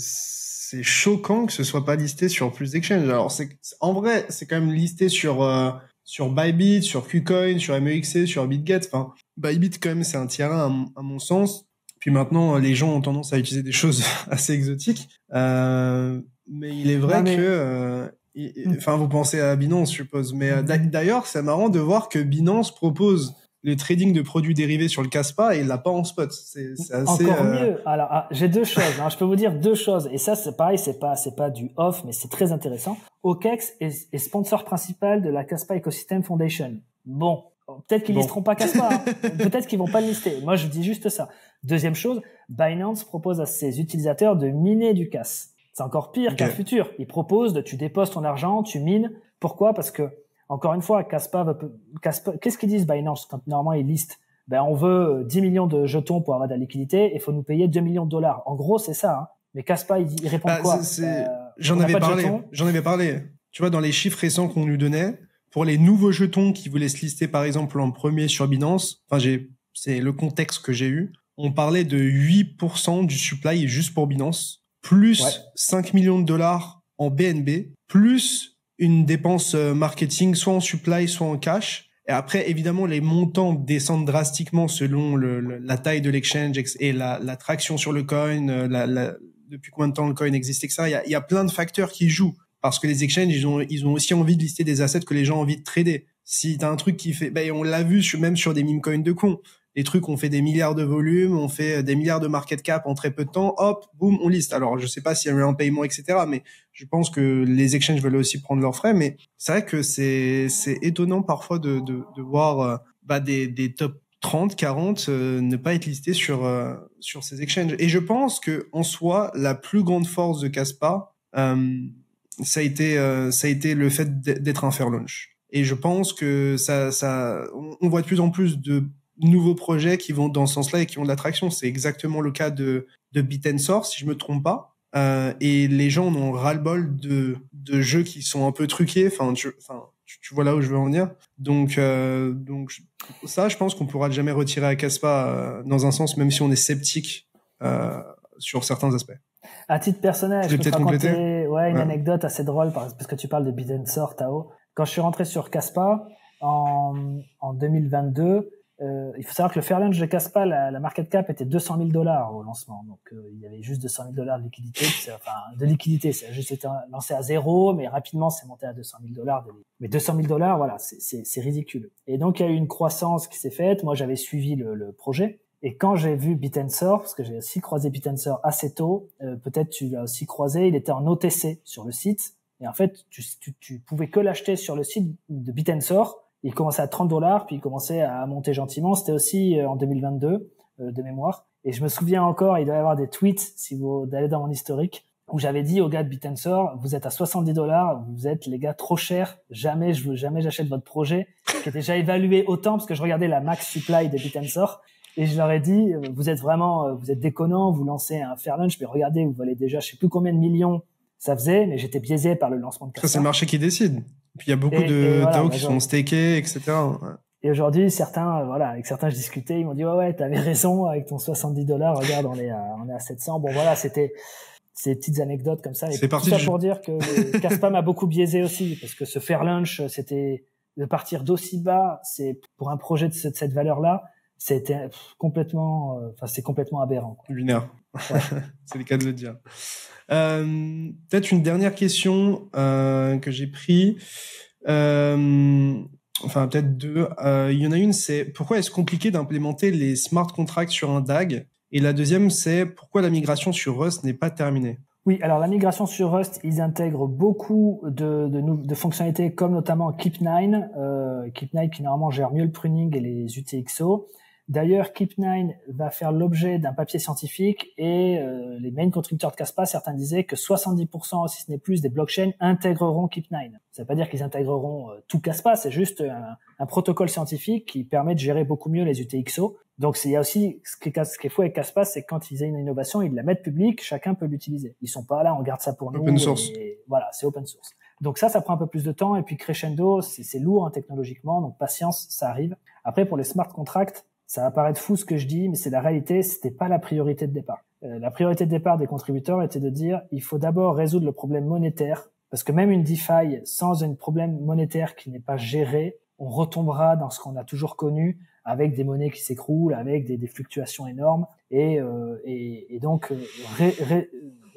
choquant que ce soit pas listé sur plus d'exchanges. Alors, en vrai, c'est quand même listé sur Bybit, sur KuCoin, sur MEXC, sur BitGet. Enfin, Bybit, quand même, c'est un tier 1 à mon sens. Puis maintenant, les gens ont tendance à utiliser des choses assez exotiques. Mais il est vrai que... vous pensez à Binance, je suppose. Mais d'ailleurs, c'est marrant de voir que Binance propose le trading de produits dérivés sur le Kaspa et il l'a pas en spot. C'est assez... Encore mieux. Alors, j'ai deux choses. Je peux vous dire deux choses. Et ça, c'est pareil, c'est pas du off, mais c'est très intéressant. OKEx est sponsor principal de la Kaspa Ecosystem Foundation. Bon. Peut-être qu'ils listeront pas Kaspa. Peut-être qu'ils vont pas le lister. Moi, je dis juste ça. Deuxième chose, Binance propose à ses utilisateurs de miner du CAS. C'est encore pire qu'un futur. Ils proposent tu déposes ton argent, tu mines. Pourquoi? Parce que, encore une fois, Kaspa, qu'est-ce qu'ils disent Binance quand normalement ils listent? On veut 10 millions de jetons pour avoir de la liquidité et il faut nous payer 2 millions de dollars. En gros, c'est ça, hein. Mais Kaspa, il répond quoi? J'en avais parlé. Tu vois, dans les chiffres récents qu'on nous donnait, pour les nouveaux jetons qui voulaient se lister, par exemple, en premier sur Binance, c'est le contexte que j'ai eu, on parlait de 8% du supply juste pour Binance, plus 5 millions de dollars en BNB, plus une dépense marketing, soit en supply, soit en cash. Et après, évidemment, les montants descendent drastiquement selon la taille de l'exchange et la traction sur le coin, depuis combien de temps le coin existe, etc. Il y a plein de facteurs qui jouent. Parce que les exchanges, ils ont aussi envie de lister des assets que les gens ont envie de trader. Si t'as un truc qui fait, on l'a vu même sur des meme coins de cons. les trucs, on fait des milliards de volumes, on fait des milliards de market cap en très peu de temps, hop, boum, on liste. Alors, je sais pas s'il y a eu un paiement, etc., mais je pense que les exchanges veulent aussi prendre leurs frais, mais c'est vrai que c'est étonnant parfois de voir des top 30, 40 ne pas être listés sur ces exchanges. Et je pense que en soi, la plus grande force de Kaspa, ça a été le fait d'être un fair launch. Et je pense que on voit de plus en plus de nouveaux projets qui vont dans ce sens-là et qui ont de l'attraction. C'est exactement le cas de Bit'nSource, si je me trompe pas. Et les gens en ont ras-le-bol de jeux qui sont un peu truqués. Tu vois là où je veux en venir. Donc ça, je pense qu'on pourra jamais retirer à Kaspa dans un sens, même si on est sceptique sur certains aspects. À titre personnel, je peux te raconter une anecdote assez drôle parce que tu parles de Bit'nSource, Tao. Quand je suis rentré sur Kaspa en 2022, il faut savoir que le fair launch de Kaspa, la market cap était $200 000 au lancement. Donc il y avait juste $200 000 de liquidité. De liquidité, ça a juste été lancé à zéro, mais rapidement c'est monté à $200 000. Mais $200 000, voilà, c'est ridicule. Et donc il y a eu une croissance qui s'est faite. Moi j'avais suivi le projet. Et quand j'ai vu Bit'nSource, parce que j'ai aussi croisé Bit'nSource assez tôt, peut-être tu l'as aussi croisé, il était en OTC sur le site. Et en fait, tu pouvais que l'acheter sur le site de Bit'nSource. Il commençait à $30, puis il commençait à monter gentiment. C'était aussi en 2022, de mémoire. Et je me souviens encore, il doit y avoir des tweets, si vous allez dans mon historique, où j'avais dit aux gars de Bit'nSource, vous êtes à $70, vous êtes les gars trop chers, jamais j'achète votre projet, qui est déjà évalué autant, parce que je regardais la max supply de Bit'nSource. Et je leur ai dit, vous êtes déconnants, vous lancez un fair launch, mais regardez, vous valez déjà je sais plus combien de millions ça faisait, mais j'étais biaisé par le lancement de Kaspa. Ça, c'est le marché qui décide. Puis il y a beaucoup de TAO qui sont stakés, etc. Et aujourd'hui, avec certains je discutais, ils m'ont dit ouais, t'avais raison avec ton $70, regarde, on est à 700. Bon voilà, c'était ces petites anecdotes comme ça. Et tout ça pour dire que Kaspa m'a beaucoup biaisé aussi, parce que ce fair launch, c'était de partir d'aussi bas, c'est pour un projet de cette valeur-là, c'était complètement, c'est complètement aberrant, quoi. Lunaire. Ouais. C'est le cas de le dire. Peut-être une dernière question que j'ai pris. Peut-être deux. Il y en a une, c'est pourquoi est-ce compliqué d'implémenter les smart contracts sur un DAG? Et la deuxième, c'est pourquoi la migration sur Rust n'est pas terminée? Oui, alors la migration sur Rust, ils intègrent beaucoup de fonctionnalités comme notamment Keep9, Keep9 qui normalement gère mieux le pruning et les UTXO. D'ailleurs, Keep9 va faire l'objet d'un papier scientifique et les main contributeurs de Kaspa, certains disaient que 70%, si ce n'est plus, des blockchains intégreront Keep9. Ça veut pas dire qu'ils intégreront tout Kaspa, c'est juste un protocole scientifique qui permet de gérer beaucoup mieux les UTXO. Donc il y a aussi ce qui est fou avec Kaspa, c'est que quand ils aient une innovation, ils la mettent publique, chacun peut l'utiliser. Ils sont pas là, on garde ça pour nous. Open source. Et voilà, c'est open source. Donc ça prend un peu plus de temps et puis crescendo, c'est lourd technologiquement, donc patience, ça arrive. Après pour les smart contracts, ça va paraître fou ce que je dis, mais c'est la réalité, c'était pas la priorité de départ. La priorité de départ des contributeurs était de dire, il faut d'abord résoudre le problème monétaire, parce que même une DeFi sans un problème monétaire qui n'est pas géré, on retombera dans ce qu'on a toujours connu, avec des monnaies qui s'écroulent, avec des fluctuations énormes, et donc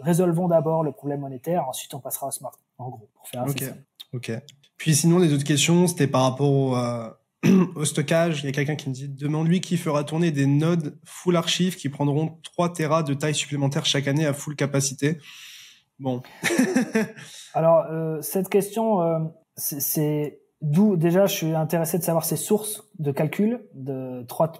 résolvons d'abord le problème monétaire, ensuite on passera au smart, en gros, pour faire assez simple. Ok. Puis sinon, les autres questions, c'était par rapport au stockage. Il y a quelqu'un qui me dit, demande-lui qui fera tourner des nodes full archive qui prendront 3 Tera de taille supplémentaire chaque année à full capacité. Bon. Alors, cette question, c'est d'où, déjà, je suis intéressé de savoir ses sources de calcul,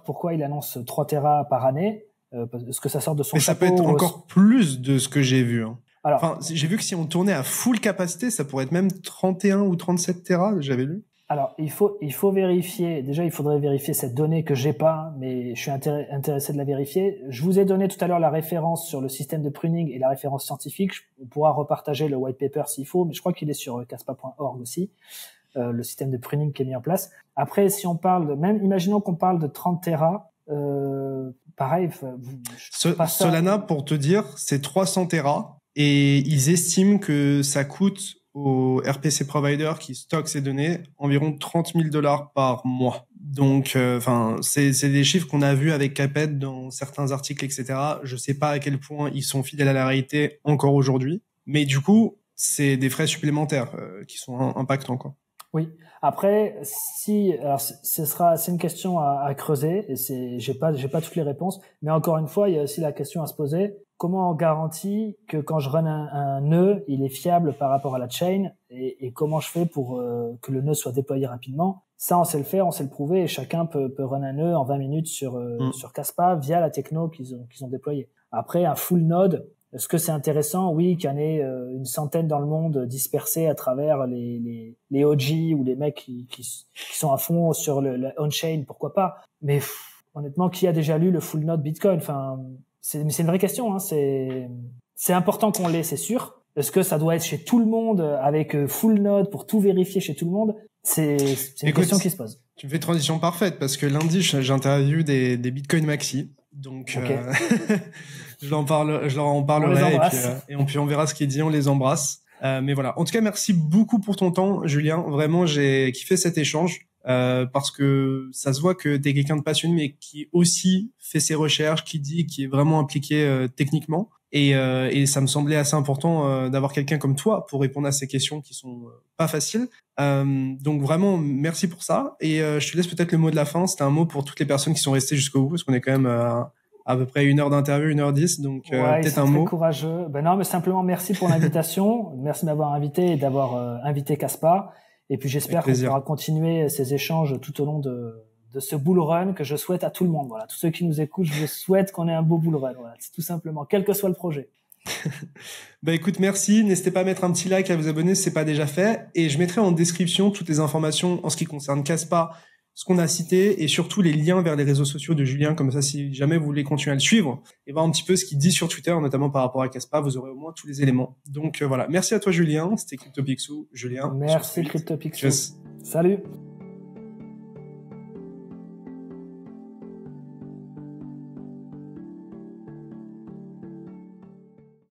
pourquoi il annonce 3 Tera par année, est-ce que ça sort de son chapeau? Et ça peut être encore plus de ce que j'ai vu, hein. Alors, j'ai vu que si on tournait à full capacité, ça pourrait être même 31 ou 37 Tera, j'avais lu. Alors, il faut vérifier. Déjà, il faudrait vérifier cette donnée que j'ai pas, mais je suis intéressé de la vérifier. Je vous ai donné tout à l'heure la référence sur le système de pruning et la référence scientifique. On pourra repartager le white paper s'il faut, mais je crois qu'il est sur kaspa.org aussi, le système de pruning qui est mis en place. Après, si on parle imaginons qu'on parle de 30 Tera, pareil. Solana, pour te dire, c'est 300 Tera et ils estiment que ça coûte aux RPC providers qui stockent ces données environ $30,000 par mois. Donc, c'est des chiffres qu'on a vus avec Caped dans certains articles, etc. Je sais pas à quel point ils sont fidèles à la réalité encore aujourd'hui, mais du coup, c'est des frais supplémentaires qui sont impactants, quoi. Oui. Après, alors c'est une question à creuser et j'ai pas toutes les réponses. Mais encore une fois, il y a aussi la question à se poser. Comment on garantit que quand je run un nœud, il est fiable par rapport à la chain et comment je fais pour que le nœud soit déployé rapidement? Ça, on sait le faire, on sait le prouver et chacun peut run un nœud en 20 minutes sur Caspa via la techno qu'ils ont déployée. Après, un full node, est-ce que c'est intéressant? Oui, qu'il y en ait une centaine dans le monde dispersés à travers les OG ou les mecs qui sont à fond sur le on-chain, pourquoi pas? Mais honnêtement, qui a déjà lu le full node Bitcoin? Enfin, c'est une vraie question. Hein. C'est important qu'on l'ait, c'est sûr. Est-ce que ça doit être chez tout le monde avec full node pour tout vérifier chez tout le monde? C'est une question qui se pose. Tu me fais transition parfaite parce que lundi, j'interviewe des Bitcoin Maxi. Donc, okay. je leur en parlerai et puis on verra ce qu'ils disent, on les embrasse. Mais voilà. En tout cas, merci beaucoup pour ton temps, Julien. Vraiment, j'ai kiffé cet échange parce que ça se voit que t'es quelqu'un de passionné, mais qui aussi fait ses recherches, qui est vraiment impliqué techniquement. Et ça me semblait assez important d'avoir quelqu'un comme toi pour répondre à ces questions qui sont pas faciles. Donc vraiment, merci pour ça. Et je te laisse peut-être le mot de la fin. C'était un mot pour toutes les personnes qui sont restées jusqu'au bout, parce qu'on est quand même à peu près 1 heure d'interview, 1h10. Donc peut-être un mot. Courageux. Ben non, mais simplement merci pour l'invitation. Merci de m'avoir invité et d'avoir invité Caspa. Et puis j'espère qu'on pourra continuer ces échanges tout au long de ce bull run que je souhaite à tout le monde. Voilà, tous ceux qui nous écoutent, je souhaite qu'on ait un beau bull run. Voilà, c'est tout simplement, quel que soit le projet. Bah écoute, merci. N'hésitez pas à mettre un petit like, à vous abonner si c'est pas déjà fait. Et je mettrai en description toutes les informations en ce qui concerne Caspa, ce qu'on a cité et surtout les liens vers les réseaux sociaux de Julien. Comme ça, si jamais vous voulez continuer à le suivre et voir un petit peu ce qu'il dit sur Twitter, notamment par rapport à Caspa, vous aurez au moins tous les éléments. Donc voilà. Merci à toi, Julien. C'était CryptoPixou. Julien. Merci, CryptoPixou. Salut.